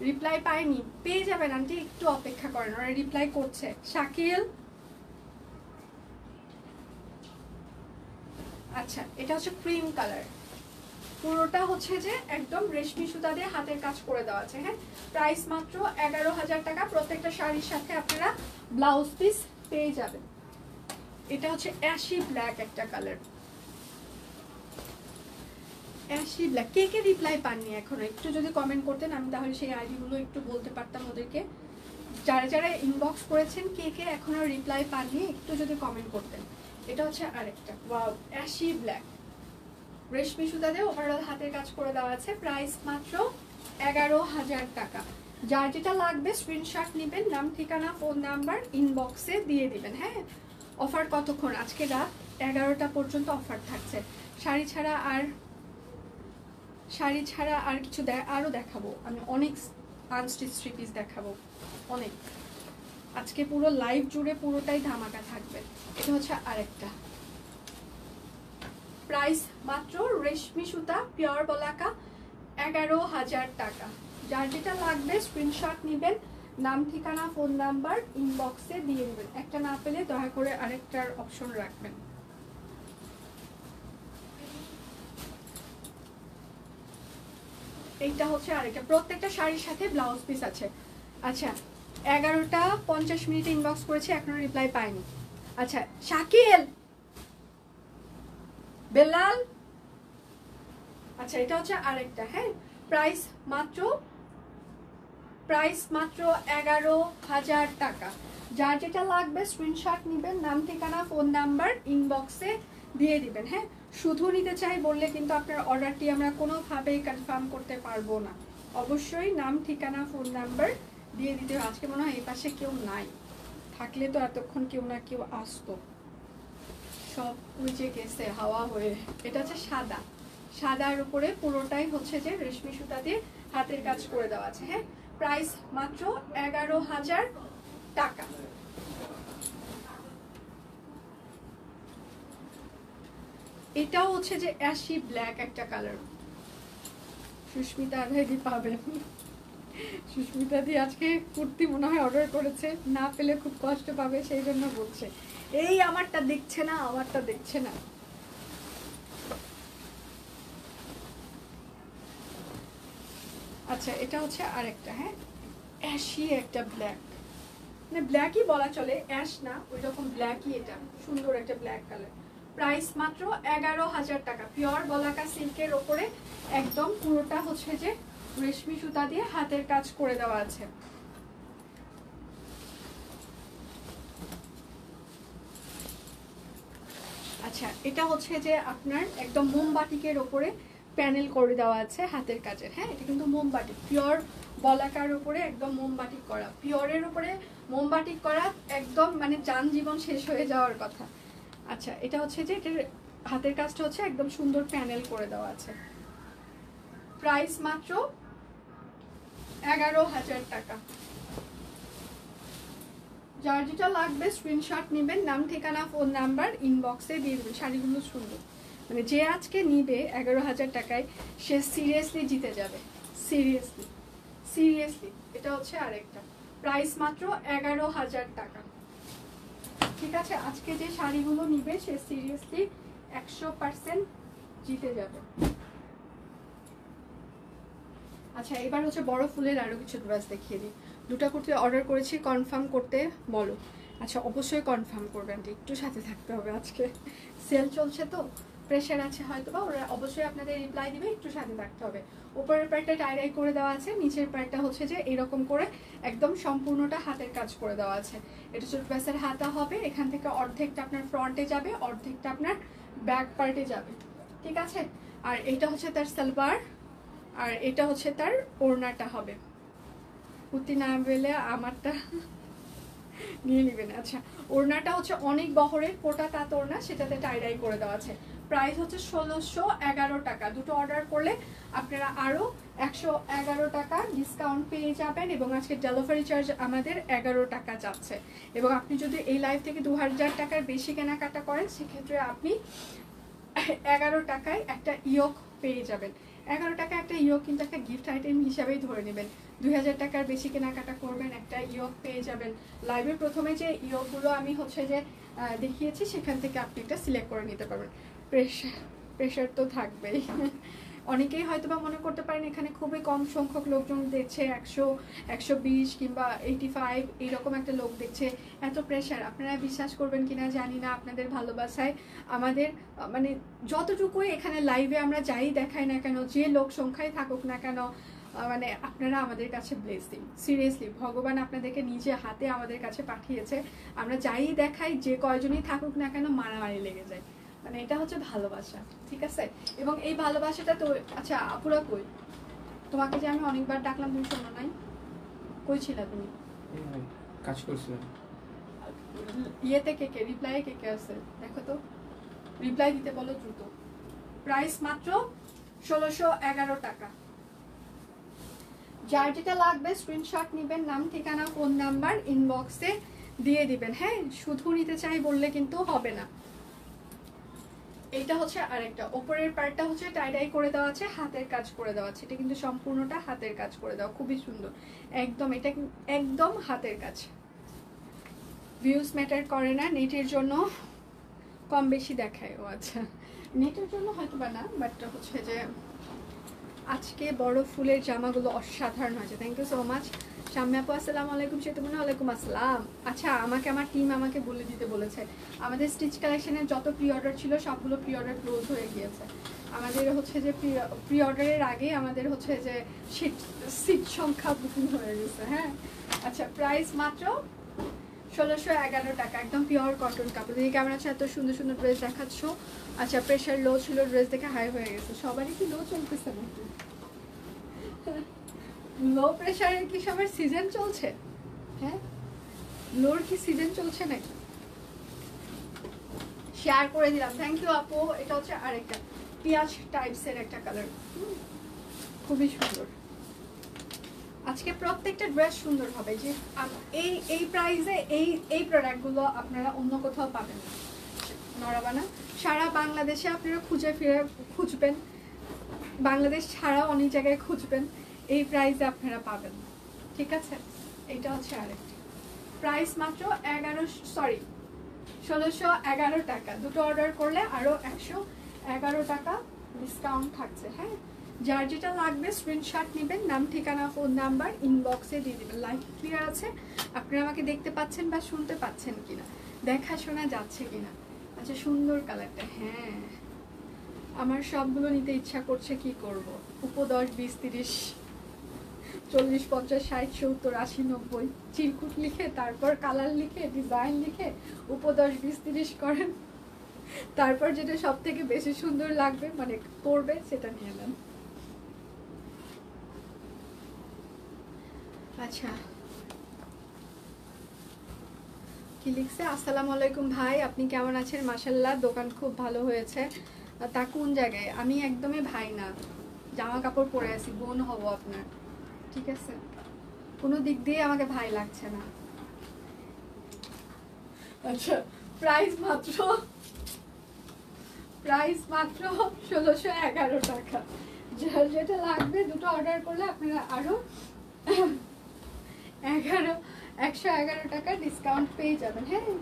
S1: রিপ্লাই পাইনি। পেয়ে যাবেন আন্টি, একটু অপেক্ষা করেন, ওরা রিপ্লাই করছে। শাকিল, আচ্ছা এটা হচ্ছে ক্রিম কালার, পুরোটা হচ্ছে যে একদম রেশমি সুতা দিয়ে হাতের কাজ করে দেওয়া আছে। হ্যাঁ, প্রাইস মাত্র 11,000 টাকা। প্রত্যেকটা শাড়ির সাথে আপনারা ব্লাউজ পিস পেয়ে যাবেন। এটা হচ্ছে অ্যাশি ব্ল্যাক একটা কালার, অ্যাশি ব্ল্যাক। কে কে রিপ্লাই পাননি এখনো একটু যদি কমেন্ট করতেন, আমি তাহলে সেই আইডিগুলো একটু বলতে পারতাম ওদেরকে। যারা যারা ইনবক্স করেছেন কে কে এখনো রিপ্লাই পাননি একটু যদি কমেন্ট করতেন। এটা হচ্ছে আরেকটা, ওয়াও, অ্যাশি ব্ল্যাক, রেশমি সুতা দিয়ে ওভারঅল হাতের কাজ করে দেওয়া আছে। প্রাইস মাত্র 11,000 টাকা। যার যেটা লাগবে স্ক্রিনশট নেবেন, নাম ঠিকানা ফোন নাম্বার ইনবক্সে দিয়ে দিবেন। হ্যাঁ, অফার কতক্ষণ? আজকে রাত 11টা পর্যন্ত অফার থাকছে। শাড়ি ছাড়া আর কিছু আরও দেখাবো আমি, অনেক আনস্টিচ থ্রি পিস দেখাবো অনেক। আজকে পুরো লাইভ জুড়ে পুরোটাই ধামাকা থাকবে। এটা হচ্ছে আরেকটা, প্রাইস মাত্র রেশমি সুতা পিওর বলাকা 11,000 টাকা। যার যেটা লাগবে স্ক্রিনশট নেবেন, নাম ঠিকানা ফোন নাম্বার ইনবক্সে দিয়ে দেবেন। একটা না পেলে দয়া করে আরেকটার অপশন রাখবেন। এইটা হচ্ছে আরেকটা, প্রত্যেকটা শাড়ির সাথে ব্লাউজ পিস আছে। আচ্ছা, 11:50 ইনবক্স করেছে, এখনো রিপ্লাই পাইনি। আচ্ছা শাকিল, বেলাল, আচ্ছা এটা হচ্ছে আরেকটা। হ্যাঁ, প্রাইস মাত্র 11,000 টাকা। যার যেটা লাগবে স্ক্রিনশট নেবেন, নাম ঠিকানা ফোন নাম্বার ইনবক্সে দিয়ে দিবেন। হ্যাঁ, শুধু নিতে চাই বললে কিন্তু আপনার অর্ডারটি আমরা কোনোভাবেই কনফার্ম করতে পারবো না, অবশ্যই নাম ঠিকানা ফোন নাম্বার দিয়ে দিতে হবে। আজকে মনে হয় এই পাশে কেউ নাই, থাকলে তো এতক্ষণ কেউ না কেউ আসতো। সব উইচে গেছে হাওয়া হয়ে। এটা হচ্ছে সাদা, সাদার উপরে পুরোটাই হচ্ছে যে রেশমি সুতা দিয়ে হাতের কাজ করে দেওয়া আছে। হ্যাঁ, প্রাইস মাত্র 11,000 টাকা। এটাও হচ্ছে যে অ্যাশি ব্ল্যাক একটা কালার। সুস্মিতা আগাইদি পাবেন। সুস্মিতা দি আজকে কুর্তি মনে হয় অর্ডার করেছে, না পেলে খুব কষ্ট পাবে, সেই জন্য বলছে এই আমারটা দেখছে না, আমারটা দেখছে না। আচ্ছা, এটা হচ্ছে আরেকটা, হ্যাঁ অ্যাশি একটা ব্ল্যাক, মানে ব্ল্যাকই বলা চলে, অ্যাশ না ওই রকম ব্ল্যাকই। এটা সুন্দর একটা ব্ল্যাক কালার। প্রাইস মাত্র 11,000 টাকা। পিওর বলাকা সিল্কের ওপরে একদম পুরোটা হচ্ছে যে রেশমি সুতা দিয়ে হাতের কাজ করে দেওয়া আছে। আচ্ছা, এটা হচ্ছে যে আপনার একদম মোমবাটিকের ওপরে প্যানেল করে দেওয়া আছে হাতের কাজের। হ্যাঁ, এটা কিন্তু মোমবাটিক, পিওর বলাকার উপরে একদম মোমবাটিক করা। পিওরের উপরে মোমবাটিক করা একদম মানে যান জীবন শেষ হয়ে যাওয়ার কথা। আচ্ছা, এটা হচ্ছে যে এটার হাতের কাজটা হচ্ছে একদম সুন্দর প্যানেল করে দেওয়া আছে। প্রাইস মাত্র 11,000 টাকা। যার যেটা লাগবে স্ক্রিনশট নেবেন, নাম ঠিকানা ফোন নাম্বার ইনবক্সে দিয়ে দেবেন। শাড়িগুলো সুন্দর, মানে যে আজকে নিবে 11,000 টাকায় সে সিরিয়াসলি জিতে যাবে। Seriously seriously. এটা হচ্ছে আরেকটা, প্রাইস মাত্র 11,000 টাকা। ঠিক আছে, আজকে যে শাড়িগুলো নিবে সে সিরিয়াসলি 100% জিতে যাবে। আচ্ছা, এবার হচ্ছে বড় ফুলের আরো কিছু ড্রেস দেখিয়ে দিই। দুটো কুর্তি অর্ডার করেছি, কনফার্ম করতে বলো। আচ্ছা, অবশ্যই কনফার্ম করবেন, একটু সাথে থাকতে হবে, আজকে সেল চলছে তো প্রেশার আছে হয়তো, বা ওরা অবশ্যই আপনাদের রিপ্লাই দিবে, একটু সাথে থাকতে হবে। উপরের প্যাকটা টাইডাই করে দেওয়া আছে, নিচের প্যাকটা হচ্ছে যে এরকম করে একদম সম্পূর্ণটা হাতের কাজ করে দেওয়া আছে। এটা হচ্ছে ড্রেসের হাতা হবে, এখান থেকে অর্ধেকটা আপনার ফ্রন্টে যাবে, অর্ধেকটা আপনার ব্যাক পার্টে যাবে। ঠিক আছে, আর এটা হচ্ছে তার সালোয়ার, আর এটা হচ্ছে তার ওড়নাটা হবে। কুর্তি না পেলে আমারটা নিয়ে নেবেন। আচ্ছা, ওড়নাটা হচ্ছে অনেক বহরের কোটা তাঁত ওড়না, সেটাতে টাইডাই করে দেওয়া আছে। প্রাইস হচ্ছে 1611 টাকা। দুটো অর্ডার করলে আপনারা আরও 111 টাকা ডিসকাউন্ট পেয়ে যাবেন, এবং আজকে ডেলিভারি চার্জ আমাদের 11 টাকা যাচ্ছে। এবং আপনি যদি এই লাইভ থেকে 2000 টাকার বেশি কেনাকাটা করেন, সেক্ষেত্রে আপনি 11 টাকায় একটা ইয়োক পেয়ে যাবেন। 11 টাকা একটা ইয়োক কিন্তু একটা গিফট আইটেম হিসাবেই ধরে নেবেন। 2000 টাকার বেশি কেনাকাটা করবেন, একটা ইয়োক পেয়ে যাবেন। লাইভের প্রথমে যে ইয়োকগুলো আমি হচ্ছে যে দেখিয়েছি, সেখান থেকে আপনি একটা সিলেক্ট করে নিতে পারবেন। প্রেশার তো থাকবেই। অনেকেই হয়তো বা মনে করতে পারেন এখানে খুবই কম সংখ্যক লোকজন দেখছে, 100, 120 কিংবা 85 এইরকম একটা লোক দেখছে, এত প্রেশার। আপনারা বিশ্বাস করবেন কিনা জানি না, আপনাদের ভালোবাসায় আমাদের মানে যতটুকুই এখানে লাইভে আমরা যাই দেখাই না কেন, যে লোক সংখ্যায় থাকুক না কেন, মানে আপনারা আমাদের কাছে ব্লেসিং। সিরিয়াসলি, ভগবান আপনাদেরকে নিজে হাতে আমাদের কাছে পাঠিয়েছে। আমরা যাই দেখাই, যে কয়জনই থাকুক না কেন, মারামারি লেগে যায়। মানে এটা হচ্ছে ভালোবাসা, ঠিক আছে। এবং এই ভালোবাসাটা তো, আচ্ছা আপুরা কই, তোমাকে যে আমি অনেকবার ডাকলাম তুমি শোনো নাই, কই ছিলা তুমি?
S2: কাজ করছিলাম।
S1: ইয়েতে কে কে রিপ্লাই কে কে আছে দেখো তো, রিপ্লাই দিতে বলো দ্রুত। প্রাইস মাত্র 1611 টাকা। যার যেটা লাগবে স্ক্রিনশট নেবেন, নাম ঠিকানা ফোন নাম্বার ইনবক্সে দিয়ে দিবেন। হ্যাঁ, শুধু নিতে চাই বললে কিন্তু হবে না। এইটা হচ্ছে আরেকটা, ওপরের পার্টটা হচ্ছে টাইডাই করে দেওয়া আছে, হাতের কাজ করে দেওয়া আছে। এটা কিন্তু সম্পূর্ণটা হাতের কাজ করে দেওয়া, খুবই সুন্দর একদম। এটা একদম হাতের কাজ, ভিউজ ম্যাটার করে না। নেটের জন্য কম বেশি দেখায়। ও আচ্ছা, নেটের জন্য হয়তো বা না, বাট হচ্ছে যে আজকে বড় ফুলের জামাগুলো অসাধারণ হয়েছে। Thank you so much. Shammi আপু আসসালামু আলাইকুম। সেতুমনি ওয়ালাইকুম আসসালাম। আচ্ছা, আমাকে আমার টিম আমাকে বলে দিতে বলেছে, আমাদের স্টিচ কালেকশনের যত প্রি অর্ডার ছিল সবগুলো প্রি অর্ডার ক্লোজ হয়ে গিয়েছে। আমাদের হচ্ছে যে প্রি অর্ডারের আগে আমাদের হচ্ছে যে সিট সংখ্যা বুকিং হয়ে গেছে। হ্যাঁ, আচ্ছা, প্রাইস মাত্র 1611 টাকা, একদম পিওর কটন কাপড়। দেখি কেমন আছে, এত সুন্দর সুন্দর ড্রেস দেখাচ্ছ। আচ্ছা, প্রেশার লো ছিল, ড্রেস দেখে হাই হয়ে গেছে। সবারই কি লো চলতেছে নাকি? লো প্রেশারের কি সবার সিজন চলছে? হ্যাঁ, লোর কি সিজন চলছে নাকি? শেয়ার করে দিলাম, থ্যাংক ইউ আপু। এটা হচ্ছে আরেকটা পেঁয়াজ টাইপসের একটা কালার, খুবই সুন্দর। আজকে প্রত্যেকটা ড্রেস সুন্দর হবে, যে এই প্রাইসে এই প্রোডাক্টগুলো আপনারা অন্য কোথাও পাবেন না। নড়াবা না, সারা বাংলাদেশে আপনারা খুঁজে ফিরে খুঁজবেন, বাংলাদেশ ছাড়াও অনেক জায়গায় খুঁজবেন, এই প্রাইসে আপনারা পাবেন না, ঠিক আছে। এটা হচ্ছে আরেকটা প্রাইস মাত্র 1611 টাকা। দুটো অর্ডার করলে আরো 111 টাকা ডিসকাউন্ট থাকছে। হ্যাঁ, যার যেটা লাগবে স্ক্রিনশট নেবেন, নাম ঠিকানা ফোন নাম্বার ইনবক্সে দিয়ে দেবেন। লাইভ ক্লিয়ার আছে? আপনারা আমাকে দেখতে পাচ্ছেন বা শুনতে পাচ্ছেন কিনা, দেখা শোনা যাচ্ছে কিনা? আচ্ছা, সুন্দর কালারটা। হ্যাঁ, আমার সবগুলো নিতে ইচ্ছা করছে, কি করব। উপ10, 20, 30, 40, 50, 60, 70, 80, 90 চিরকুট লিখে, তারপর কালার লিখে, ডিজাইন লিখে উপ10, 20, 30 করেন, তারপর যেটা সব থেকে বেশি সুন্দর লাগবে মানে পড়বে সেটা নিয়ে নেন। আচ্ছা, কি লিখছে? আসসালামু আলাইকুম ভাই, আপনি কেমন আছেন? মাশাআল্লাহ, দোকান খুব ভালো হয়েছে। তা কোন জায়গায়? আমি একদমই ভাই না, জামা কাপড় পরে আছি, বোন হব আপনার, ঠিক আছে? কোনো দিক দিয়ে আমাকে ভাই লাগছে না। আচ্ছা, প্রাইস মাত্র 1611 টাকা। যার যেটা লাগবে দুটো অর্ডার করলে আপনারা আরো 111 টাকা ডিসকাউন্ট পেয়ে যাবেন। হ্যাঁ,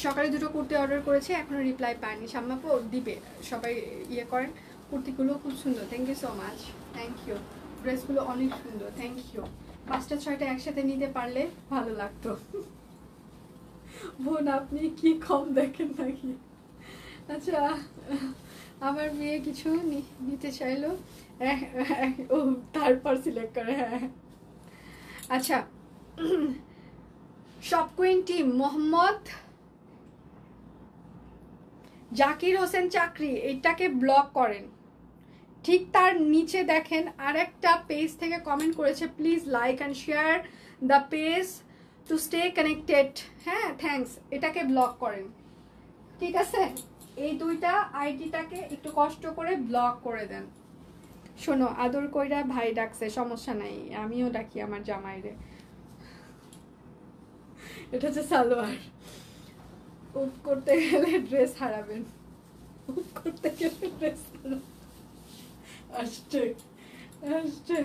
S1: সকালে দুটো কুর্তি অর্ডার করেছি, এখনো রিপ্লাই পাইনি। সাম্মাপু দিবে, সবাই ইয়ে করেন। কুর্তিগুলো খুব সুন্দর, thank you so much, thank you. ড্রেসগুলো অনেক সুন্দর, থ্যাংক ইউ। 5টা 6টা একসাথে নিতে পারলে ভালো লাগতো। বোন, আপনি কি কম দেখেন নাকি? আচ্ছা, আমার মেয়ে কিছু নিতে চাইলো, ও তারপর সিলেক্ট করে। হ্যাঁ, আচ্ছা, shop queen team Mohammad Zakir Hossain চাকরি, এটাকে ব্লক করেন। ঠিক তার নিচে দেখেন আরেকটা পেজ থেকে কমেন্ট করেছে, please like and share the page to stay connected. হ্যাঁ, থ্যাঙ্কস, এটাকে ব্লক করেন, ঠিক আছে? এই দুইটা আইডিটাকে একটু কষ্ট করে ব্লক করে দেন। শোনো, আদর কইরা ভাই ডাকছে, সমস্যা নাই, আমিও ডাকি আমার জামাইরে। এটা হচ্ছে সালোয়ার, উপ করতে গেলে ড্রেস হারাবেন, উপ করতে গেলে ড্রেস হারাবেন। আসছে আসছে,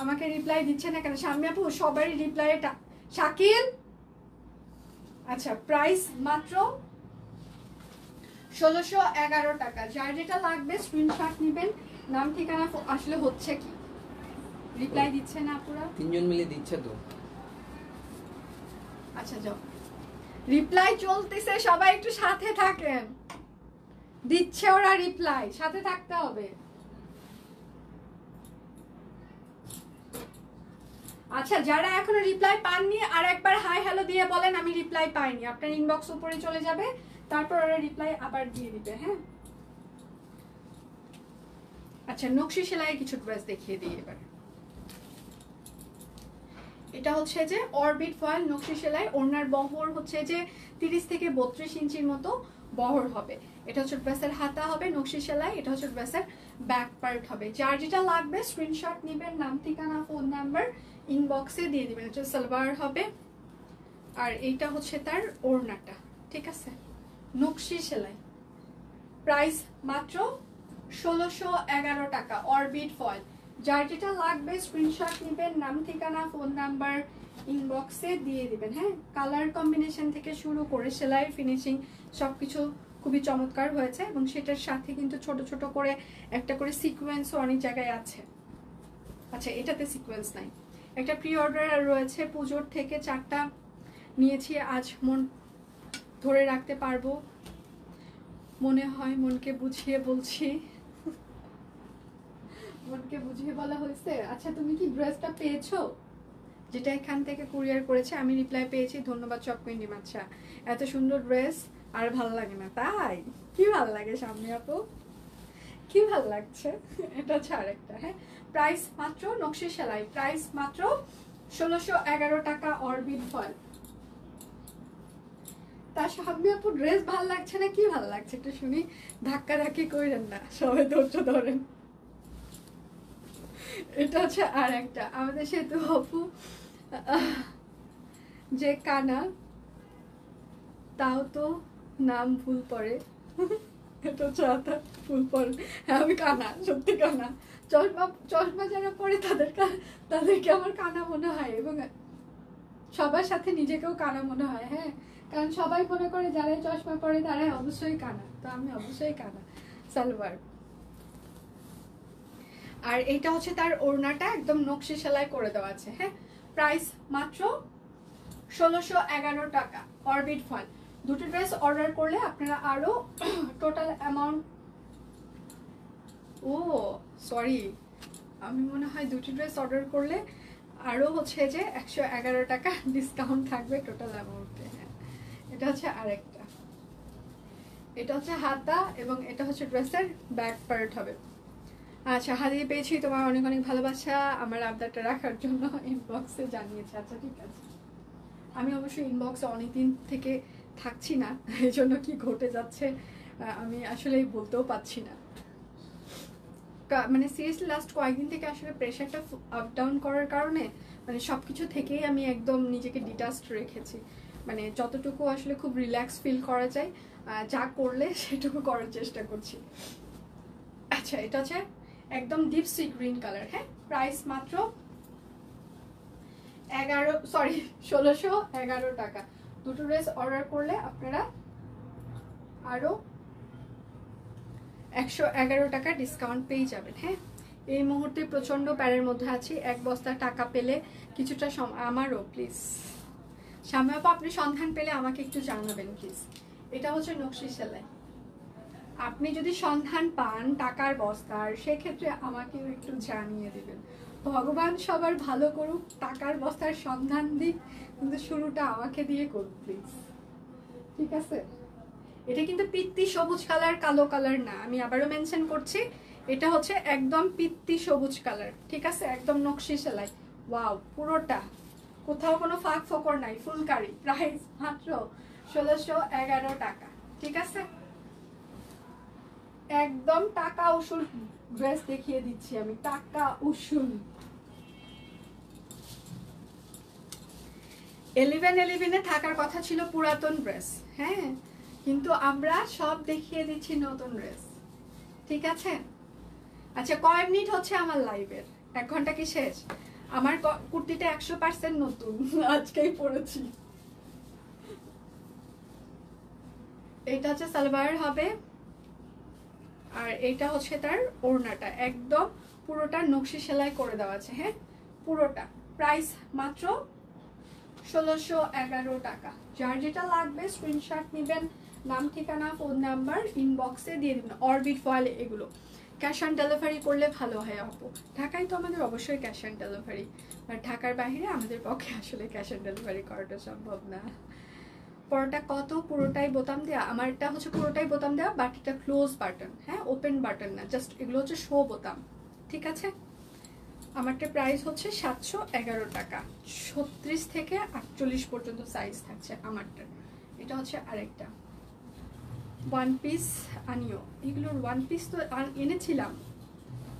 S1: আমাকে রিপ্লাই দিচ্ছে না কেন? শাম্মী আপু, সবারই রিপ্লাই এটা। শাকিল, আচ্ছা, প্রাইস মাত্র 1611 টাকা। যার যেটা লাগবে স্ক্রিনশট নেবেন, নাম ঠিকানা আসলে হচ্ছে কি রিপ্লাই দিচ্ছে না আপুরা?
S2: 3 জন মিলে দিচ্ছে তো।
S1: আচ্ছা, যাও, রিপ্লাই চলতেছে, সবাই একটু সাথে থাকেন। দিচ্ছে ওরা রিপ্লাই, সাথে থাকতে হবে। আচ্ছা, যারা এখনো রিপ্লাই পাননি আর একবার হাই হ্যালো দিয়ে বলেন আমি রিপ্লাই পাইনি। আপনার ইনবক্স উপরে চলে যাবে, তারপর ওরা রিপ্লাই আবার দিয়ে দিবে। হ্যাঁ, আচ্ছা, নকশি সেলাইয়ের কিছু ড্রেস দেখিয়ে দিই এবার। এটা হচ্ছে যে অরবিট ফয়েল নকশি সেলাই, ওড়নার বহর হচ্ছে যে 30 থেকে 32 ইঞ্চির মতো বহর হবে। এটা হচ্ছে ড্রেসের হাতা হবে নকশি সেলাই, এটা হচ্ছে ড্রেসের ব্যাক পার্ট হবে। যার যেটা লাগবে স্ক্রিনশট নেবেন, নাম ঠিকানা ফোন নাম্বার ইনবক্সে দিয়ে দিবেন। এটা সালোয়ার হবে, আর এইটা হচ্ছে তার ওড়নাটা, ঠিক আছে? নকশি সেলাই, প্রাইস মাত্র 1611 টাকা, অরবিট ফয়েল। যার যেটা লাগবে স্ক্রিনশট নেবেন, নাম ঠিকানা ফোন নাম্বার ইনবক্সে দিয়ে দিবেন। হ্যাঁ, কালার কম্বিনেশন থেকে শুরু করে সেলাই ফিনিশিং সবকিছু খুবই চমৎকার হয়েছে, এবং সেটার সাথে কিন্তু ছোট ছোট করে একটা করে সিকোয়েন্সও অনেক জায়গায় আছে। আচ্ছা, এটাতে সিকোয়েন্স নাই। একটা প্রি অর্ডার রয়েছে পুজোর থেকে, 4টা নিয়েছি, আজ মন ধরে রাখতে পারবো মনে হয়, মনকে বুঝিয়ে বলছি, মনকে বুঝিয়ে বলা হয়েছে। আচ্ছা, তুমি কি ড্রেসটা পেয়েছো যেটা এখান থেকে কুরিয়ার করেছে? আমি রিপ্লাই পেয়েছি, ধন্যবাদ চকমিন্ডিম। আচ্ছা, এত সুন্দর ড্রেস আর ভালো লাগে না তাই? কি ভালো লাগে সামনে আপু, কি ভালো লাগছে? এটা হচ্ছে আরেকটা। হ্যাঁ, প্রাইস মাত্র নকশি সেলাই, প্রাইস মাত্র 1611 টাকা, অরবিট ফয়েল। তার সামনে আপু ড্রেস ভাল লাগছে না কি ভাল লাগছে একটু শুনি, ধাক্কা ধাক্কি করেন না, সবাই ধৈর্য ধরেন। এটা হচ্ছে আর একটা আমাদের সেতু আপু যে কানা তাও তো নাম ভুল পড়ে, এটা হচ্ছে ভুল পড়ে। হ্যাঁ আমি কানা, সত্যি কানা। চশমা চশমা যারা পরে তাদেরকে আমার কানা মনে হয়, এবং সবার সাথে নিজেকেও কানা মনে হয়। হ্যাঁ, কারণ সবাই মনে করে যারা চশমা পরে তারাই অবশ্যই কানা, তো আমি অবশ্যই কানা। সালোয়ার, আর এইটা হচ্ছে তার ওড়নাটা একদম নকশি সেলাই করে দেওয়া আছে। হ্যাঁ, প্রাইস মাত্র 1611 টাকা। অরবিট ফল দুটো ড্রেস অর্ডার করলে আপনারা আরো টোটাল অ্যামাউন্ট, ও সরি, আমি মনে হয় দুটি ড্রেস অর্ডার করলে আরো হচ্ছে যে 111 টাকা ডিসকাউন্ট থাকবে টোটাল অ্যামাউন্টে। হ্যাঁ, এটা হচ্ছে আরেকটা, এটা হচ্ছে হাতা এবং এটা হচ্ছে ড্রেসের ব্যাক পার্ট হবে। আচ্ছা হাদিয়ে পেয়েছি, তোমার অনেক অনেক ভালোবাসা আমার আবদারটা রাখার জন্য ইনবক্সে জানিয়েছে। আচ্ছা ঠিক আছে, আমি অবশ্যই ইনবক্সে অনেকদিন থেকে থাকছি না, এই জন্য কি ঘটে যাচ্ছে আমি আসলে বলতেও পারছি না। মানে সিরিয়াসলি লাস্ট কয়েকদিন থেকে আসলে প্রেশারটা আপ ডাউন করার কারণে মানে সব কিছু থেকেই আমি একদম নিজেকে ডিটাচড রেখেছি। মানে যতটুকু আসলে খুব রিল্যাক্স ফিল করা যায় যা করলে সেটুকু করার চেষ্টা করছি। আচ্ছা এটা হচ্ছে একদম ডিপ সি গ্রিন কালার। হ্যাঁ, প্রাইস মাত্র 1611 টাকা। দুটো ড্রেস অর্ডার করলে আপনারা আরো 111 টাকা ডিসকাউন্ট পেয়ে যাবেন। হ্যাঁ, এই মুহূর্তে প্রচন্ড প্যারের মধ্যে আছি, এক বস্তা টাকা পেলে কিছুটা আমারও প্লিজ সামনে আপনি সন্ধান পেলে আমাকে একটু জানাবেন প্লিজ। এটা হচ্ছে নকশি সেলাই, আপনি যদি সন্ধান পান টাকার বস্তার সেক্ষেত্রে আমাকেও একটু জানিয়ে দিবেন। ভগবান সবার ভালো করুক, টাকার বস্তার সন্ধান দিক, কিন্তু শুরুটা আমাকে দিয়ে করুক প্লিজ, ঠিক আছে? এটা কিন্তু পিত্তি সবুজ কালার, কালো কালার না, আমি আবারও মেনশন করছি, এটা হচ্ছে একদম পিত্তি সবুজ কালার, ঠিক আছে? একদম নকশি সেলাই, ওয়াও পুরোটা, কোথাও কোনো ফাঁক ফোকর নাই, ফুলকারি। প্রাইস মাত্র 1611 টাকা, ঠিক আছে? একদম টাকা উসুল ড্রেস দেখিয়ে দিচ্ছি আমি, টাকা উসুল। 11-11-এ থাকার কথা ছিল পুরাতন ড্রেস, হ্যাঁ, কিন্তু আমরা সব দেখিয়ে দিচ্ছি নতুন ড্রেস, ঠিক আছে? আচ্ছা কয় মিনিট হচ্ছে আমার লাইভের? 1 ঘন্টা কি শেষ? আমার কুর্তিটা 100% নতুন, আজকেই পরেছি। এটা হচ্ছে সালোয়ার হবে, আর এইটা হচ্ছে তার ওড়নাটা, একদম পুরোটা নকশি সেলাই করে দেওয়া আছে। হ্যাঁ, পুরোটা। প্রাইস মাত্র 1611 টাকা। যার যেটা লাগবে স্ক্রিনশট নেবেন, নাম ঠিকানা ফোন নাম্বার ইনবক্সে দিয়ে দিবেন। অরবিট ফয়েল এগুলো ক্যাশ অন ডেলিভারি করলে ভালো হয় আপু। ঢাকায় তো আমাদের অবশ্যই ক্যাশ অন ডেলিভারি, বাট ঢাকার বাইরে আমাদের পক্ষে আসলে ক্যাশ অন ডেলিভারি করাটা সম্ভব না। পরোটা কত? পুরোটাই বোতাম দেওয়া, আমারটা হচ্ছে পুরোটাই বোতাম দেওয়া, বাট এটা ক্লোজ বাটন, হ্যাঁ, ওপেন বাটন না, জাস্ট এগুলো হচ্ছে শো বোতাম, ঠিক আছে? আমারটা প্রাইস হচ্ছে 711 টাকা, 36 থেকে 48 পর্যন্ত সাইজ থাকছে আমারটা। এটা হচ্ছে আরেকটা ওয়ান পিস আনিও, এগুলোর ওয়ান পিস তো এনেছিলাম,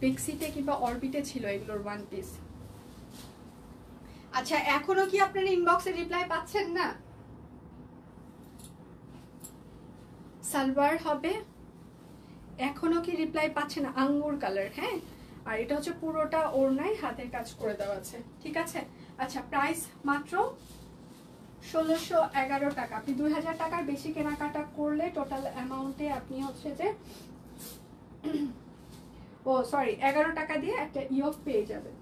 S1: বেক্সিতে কিংবা অরবিটে ছিল এগুলোর ওয়ান পিস। আচ্ছা এখনো কি আপনারা ইনবক্সে রিপ্লাই পাচ্ছেন না? সালোয়ার হবে, এখনো কি রিপ্লাই পাচ্ছেন? আঙ্গুর কালার, হ্যাঁ, আর এটা হচ্ছে পুরোটা ওড়নায় হাতের কাজ করে দেওয়া আছে, ঠিক আছে? আচ্ছা প্রাইস মাত্র 1611 টাকা। আপনি 2000 টাকার বেশি কেনাকাটা করলে টোটাল অ্যামাউন্টে আপনি হচ্ছে যে ও সরি 11 টাকা দিয়ে একটা ইয়ক পেয়ে যাবেন।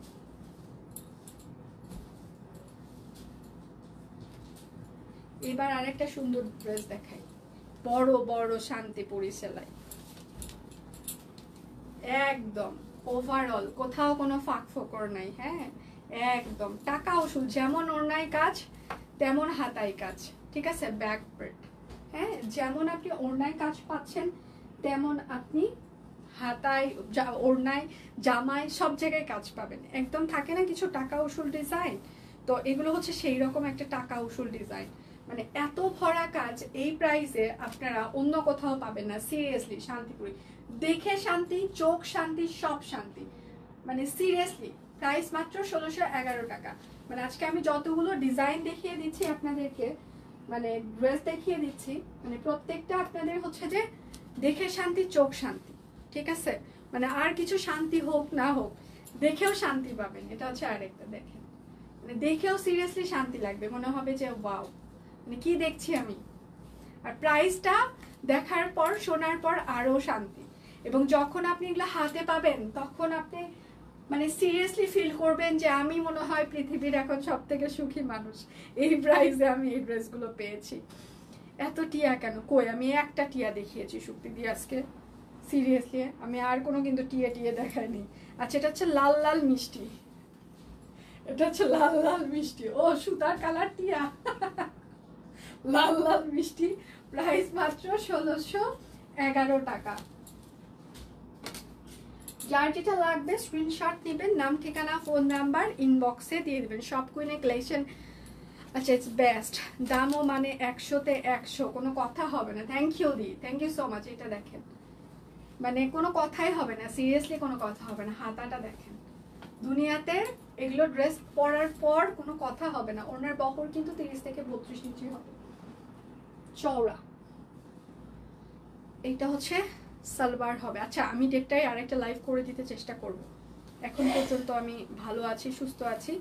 S1: এবার আরেকটা সুন্দর ড্রেস দেখাই, বড় বড় শান্তিপুরি সেলাই, একদম ওভারঅল কোথাও কোনো ফাঁক ফোকর নাই। হ্যাঁ, একদম টাকা উসুল, যেমন ওড়নায় কাজ তেমন হাতায় কাজ, ঠিক আছে? ব্যাক পার্ট, হ্যাঁ, যেমন আপনি ওড়নায় কাজ পাচ্ছেন তেমন আপনি হাতায়, ওড়নায়, জামায়, সব জায়গায় কাজ পাবেন। একদম থাকে না কিছু টাকা উসুল ডিজাইন, তো এগুলো হচ্ছে সেই রকম একটা টাকা উসুল ডিজাইন। মানে এত ভরা কাজ এই প্রাইসে আপনারা অন্য কোথাও পাবেন না। সিরিয়াসলি শান্তিপুরি দেখে শান্তি, চোখ শান্তি, সব শান্তি। মানে সিরিয়াসলি প্রাইস মাত্র 1611 টাকা। মানে আজকে আমি যতগুলো ডিজাইন দেখিয়ে দিচ্ছি আপনাদেরকে, মানে ড্রেস দেখিয়ে দিচ্ছি, মানে প্রত্যেকটা আপনাদের হচ্ছে যে দেখে শান্তি, চোখ শান্তি, ঠিক আছে? মানে আর কিছু শান্তি হোক না হোক, দেখেও শান্তি পাবেন। এটা হচ্ছে আরেকটা, দেখেন মানে দেখেও সিরিয়াসলি শান্তি লাগবে, মনে হবে যে ওয়াও মানে কি দেখছি আমি। আর প্রাইসটা দেখার পর শোনার পর আরো শান্তি। এবং যখন আপনি এগুলো হাতে পাবেন তখন আপনি মানে সিরিয়াসলি ফিল করবেন যে আমি মনে হয় পৃথিবীর এখন সব থেকে সুখী মানুষ, এই প্রাইসে আমি এই ড্রেসগুলো পেয়েছি। এত টিয়া কেন? কই আমি একটা টিয়া দেখিয়েছি শুক্তি দিয়ে আজকে, সিরিয়াসলি আমি আর কোনো কিন্তু টিয়া টিয়া দেখাইনি। আচ্ছা এটা হচ্ছে লাল লাল মিষ্টি, এটা হচ্ছে লাল লাল মিষ্টি, ও সুতার কালার টিয়া লাল লাল মিষ্টি, প্রাইস মাত্র 1611 টাকা। যার যেটা লাগবে স্ক্রিনশট নেবেন, নাম ঠিকানা ফোন নাম্বার ইনবক্সে দিয়ে দেবেন। সব কুইনে কালেকশন আচ্ছা ইটস বেস্ট, দামও মানে 100-তে 100, কোনো কথা হবে না। থ্যাংক ইউ দি, থ্যাংক ইউ সো মাচ। এটা দেখেন মানে কোনো কথাই হবে না, সিরিয়াসলি কোনো কথা হবে না। হাতাটা দেখেন, দুনিয়াতে এগুলো ড্রেস পরার পর কোনো কথা হবে না। ওনার বহর কিন্তু 30 থেকে 32 ইঞ্চি হবে, চওড়া। এইটা হচ্ছে সালোয়ার হবে। আচ্ছা আমি ডেটটাই আরেকটা লাইভ করে দিতে চেষ্টা করব, এখন পর্যন্ত আমি ভালো আছি, সুস্থ আছি।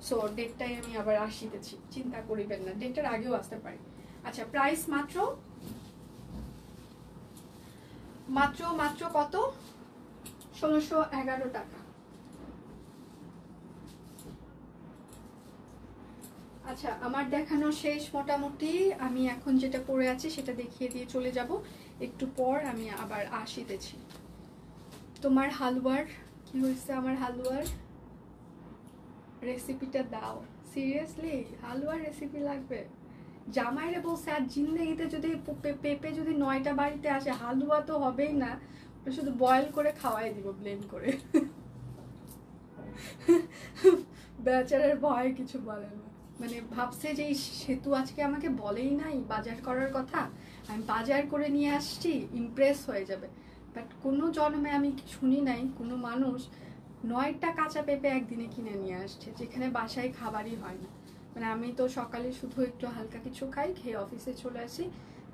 S1: সো ডেটটাই আমি আবার আসিতেছি, চিন্তা করিবেন না, ডেটটার আগেও আসতে পারি। আচ্ছা প্রাইস মাত্র মাত্র মাত্র কত? 1611 টাকা। আচ্ছা আমার দেখানো শেষ মোটামুটি। আমি এখন যেটা পরে আছি সেটা দেখিয়ে দিয়ে চলে যাব, একটু পর আমি আবার আসিতেছি। তোমার হালুয়ার কি হয়েছে? আমার হালুয়ার রেসিপিটা দাও। সিরিয়াসলি হালুয়ার রেসিপি লাগবে? জামাইরে বলছে আর জিন্দেগিতে যদি পেঁপে যদি 9টা বাড়িতে আসে, হালুয়া তো হবেই না, শুধু বয়েল করে খাওয়াই দিব ব্লেন্ড করে। বেচারার ভয় কিছু বলে না, মানে ভাবছে যে সেতু আজকে আমাকে বলেই নাই বাজার করার কথা, আমি বাজার করে নিয়ে আসছি, ইমপ্রেস হয়ে যাবে। বাট কোনো জন্মে আমি শুনি নাই কোনো মানুষ 9টা কাঁচা পেঁপে একদিনে কিনে নিয়ে আসছে, যেখানে বাসায় খাবারই হয় না। মানে আমি তো সকালে শুধু একটু হালকা কিছু খাই, খেয়ে অফিসে চলে আসি,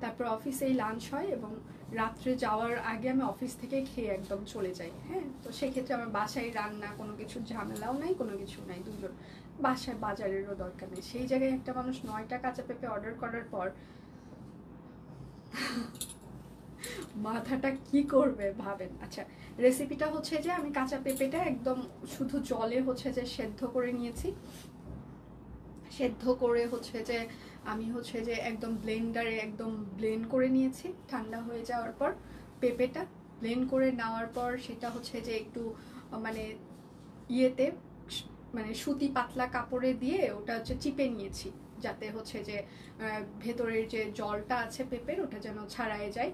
S1: তারপর অফিসেই লাঞ্চ হয় এবং রাত্রে যাওয়ার আগে আমি অফিস থেকে খেয়ে একদম চলে যাই। হ্যাঁ, তো সেক্ষেত্রে আমার বাসায় রান্না কোনো কিছু ঝামেলাও নাই, কোনো কিছু নাই, দুজন বাসায় বাজারেরও দরকার নেই। সেই জায়গায় একটা মানুষ 9টা কাঁচা পেঁপে অর্ডার করার পর মাথাটা কি করবে ভাবেন। আচ্ছা রেসিপিটা হচ্ছে যে আমি কাঁচা পেঁপেটা একদম শুধু জলে হচ্ছে যে সেদ্ধ করে নিয়েছি, সেদ্ধ করে হচ্ছে যে আমি হচ্ছে যে একদম ব্লেন্ডারে একদম ব্লেন্ড করে নিয়েছি। ঠান্ডা হয়ে যাওয়ার পর পেঁপেটা ব্লেন্ড করে নেওয়ার পর সেটা হচ্ছে যে একটু মানে ইয়েতে মানে সুতি পাতলা কাপড়ে দিয়ে ওটা হচ্ছে চিপে নিয়েছি, যাতে হচ্ছে যে ভেতরের যে জলটা আছে পেঁপের ওটা যেন ছাড়ায় যায়।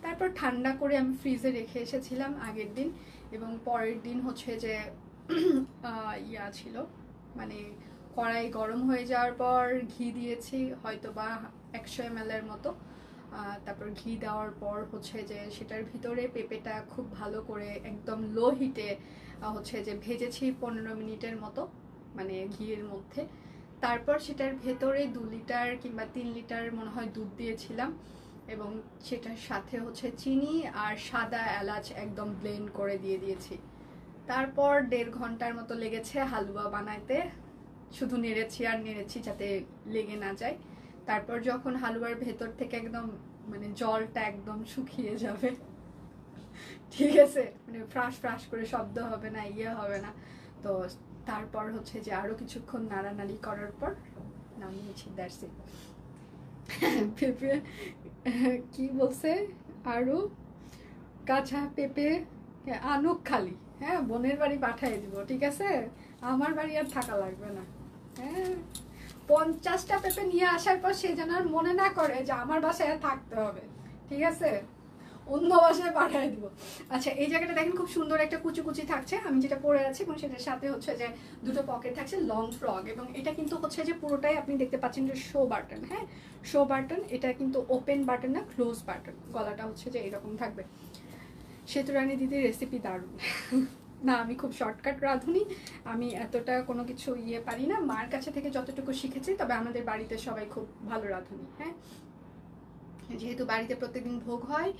S1: তারপর ঠান্ডা করে আমি ফ্রিজে রেখে এসেছিলাম আগের দিন, এবং পরের দিন হচ্ছে যে ইয়া ছিল মানে কড়াই গরম হয়ে যাওয়ার পর ঘি দিয়েছি হয়তো বা 100 ml এর মতো। তারপর ঘি দেওয়ার পর হচ্ছে যে সেটার ভিতরে পেঁপেটা খুব ভালো করে একদম লো হিটে হচ্ছে যে ভেজেছি 15 মিনিটের মতো, মানে ঘিয়ের মধ্যে। তারপর সেটার ভেতরে 2 লিটার কিংবা 3 লিটার মনে হয় দুধ দিয়েছিলাম, এবং সেটার সাথে হচ্ছে চিনি আর সাদা এলাচ একদম ব্লেন্ড করে দিয়ে দিয়েছি। তারপর 1.5 ঘন্টার মতো লেগেছে হালুয়া বানাইতে, শুধু নেড়েছি আর নেড়েছি যাতে লেগে না যায়। তারপর যখন হালুয়ার ভেতর থেকে একদম মানে জলটা একদম শুকিয়ে যাবে, ঠিক আছে, মানে ফ্রাস ফ্রাস করে শব্দ হবে না, ইয়ে হবে না, তো তারপর হচ্ছে যে আরো কিছুক্ষণ নাড়ানাড়ি করার পর নামিয়েছি। That's it. পেঁপে কি বলছে আরো? কাঁচা পেঁপে আনুক খালি, হ্যাঁ বোনের বাড়ি পাঠিয়ে দিব, ঠিক আছে, আমার বাড়ি আর থাকা লাগবে না। হ্যাঁ 50টা পেঁপে নিয়ে আসার পর সে যেন আর মনে না করে যে আমার বাসায় আর থাকতে হবে, ঠিক আছে। অন্য বাসায় পাঠিয়ে দিব। আচ্ছা, এই জায়গাটা দেখেন খুব সুন্দর একটা কুচি কুচি থাকছে, আমি যেটা পরে আছি, এবং সেটার সাথে হচ্ছে যে দুটো পকেট থাকছে, লং ফ্রক, এবং এটা কিন্তু হচ্ছে যে পুরোটাই আপনি দেখতে পাচ্ছেন যে শো বাটন। হ্যাঁ, শো বাটন, এটা কিন্তু ওপেন বাটন না, ক্লোজ বাটন। গলাটা হচ্ছে যে এরকম থাকবে। সেতু রানী দিদির রেসিপি দারুণ। না, আমি খুব শর্টকাট রাঁধুনি, আমি এতটা কোনো কিছু পারি না, মার কাছে থেকে যতটুকু শিখেছি। তবে আমাদের বাড়িতে সবাই খুব ভালো রাঁধুনি। হ্যাঁ, যেহেতু বাড়িতে প্রত্যেকদিন ভোগ হয়,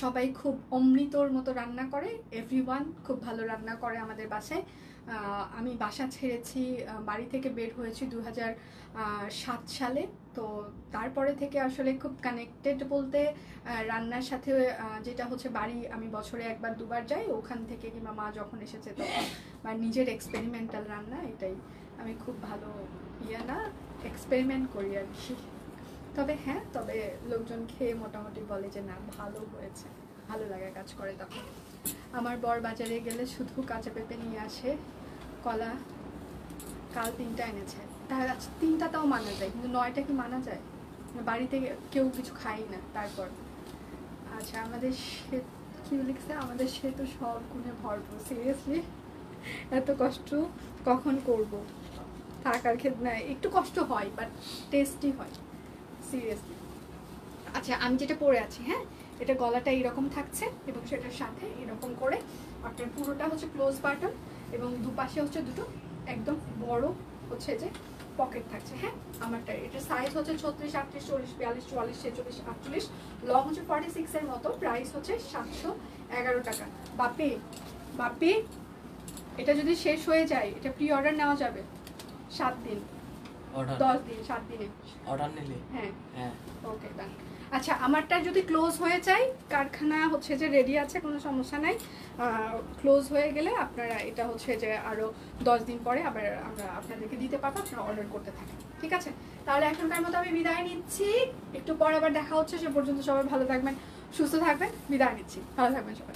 S1: সবাই খুব অমৃতর মতো রান্না করে, এভরিওয়ান খুব ভালো রান্না করে আমাদের বাসায়। আমি বাসা ছেড়েছি, বাড়ি থেকে বের হয়েছি 2007 সালে। তো তারপরে থেকে আসলে খুব কানেক্টেড বলতে রান্নার সাথে, যেটা হচ্ছে বাড়ি আমি বছরে একবার দুবার যাই, ওখান থেকে কিংবা মা যখন এসেছে তখন, বা নিজের এক্সপেরিমেন্টাল রান্না, এটাই আমি খুব ভালো না এক্সপেরিমেন্ট করি আর কি। তবে হ্যাঁ, তবে লোকজন খেয়ে মোটামুটি বলে যে না ভালো হয়েছে, ভালো লাগা কাজ করে। তখন আমার বর বাজারে গেলে শুধু কাঁচা পেঁপে নিয়ে আসে, কলা কাল 3টা এনেছে। তার 3টা তাও মানা যায়, কিন্তু 9টা কি মানা যায়? বাড়িতে কেউ কিছু খাই না। তারপর আচ্ছা, আমাদের কি লিখছে, আমাদের সে তো সব গুণে ভরপুর। সিরিয়াসলি এত কষ্ট কখন করব? থাকার ক্ষেত্রে না, একটু কষ্ট হয়, বাট টেস্টি হয় সিরিয়াসলি। আচ্ছা, আমি যেটা পরে আছি, হ্যাঁ, এটা গলাটা এরকম থাকছে, এবং সেটার সাথে এরকম করে আপনার পুরোটা হচ্ছে ক্লোজ বাটন, এবং দুপাশে হচ্ছে দুটো একদম বড় হচ্ছে যে পকেট থাকছে। হ্যাঁ, আমারটা এটা সাইজ হচ্ছে 36, 38, 40, 42, 44, 46, 48, লং হচ্ছে 46 এর মতো। প্রাইস হচ্ছে 711 টাকা। বাপি বাপি, এটা যদি শেষ হয়ে যায়, এটা প্রি অর্ডার নেওয়া যাবে 7 দিন, 10 দিন, 7 দিনে
S2: অর্ডার নিলে।
S1: হ্যাঁ
S2: হ্যাঁ,
S1: ওকে, ডান। আচ্ছা, আমারটা যদি ক্লোজ হয়ে যায়, কারখানা হচ্ছে যে রেডি আছে, কোনো সমস্যা নাই। ক্লোজ হয়ে গেলে আপনারা এটা হচ্ছে যে আরও 10 দিন পরে আবার আমরা আপনাদেরকে দিতে পারবো, আপনারা অর্ডার করতে থাকেন। ঠিক আছে, তাহলে এখনকার মতো আমি বিদায় নিচ্ছি, একটু পরে আবার দেখা হচ্ছে। সে পর্যন্ত সবাই ভালো থাকবেন, সুস্থ থাকবেন, বিদায় নিচ্ছি। ভালো থাকবেন সবাই।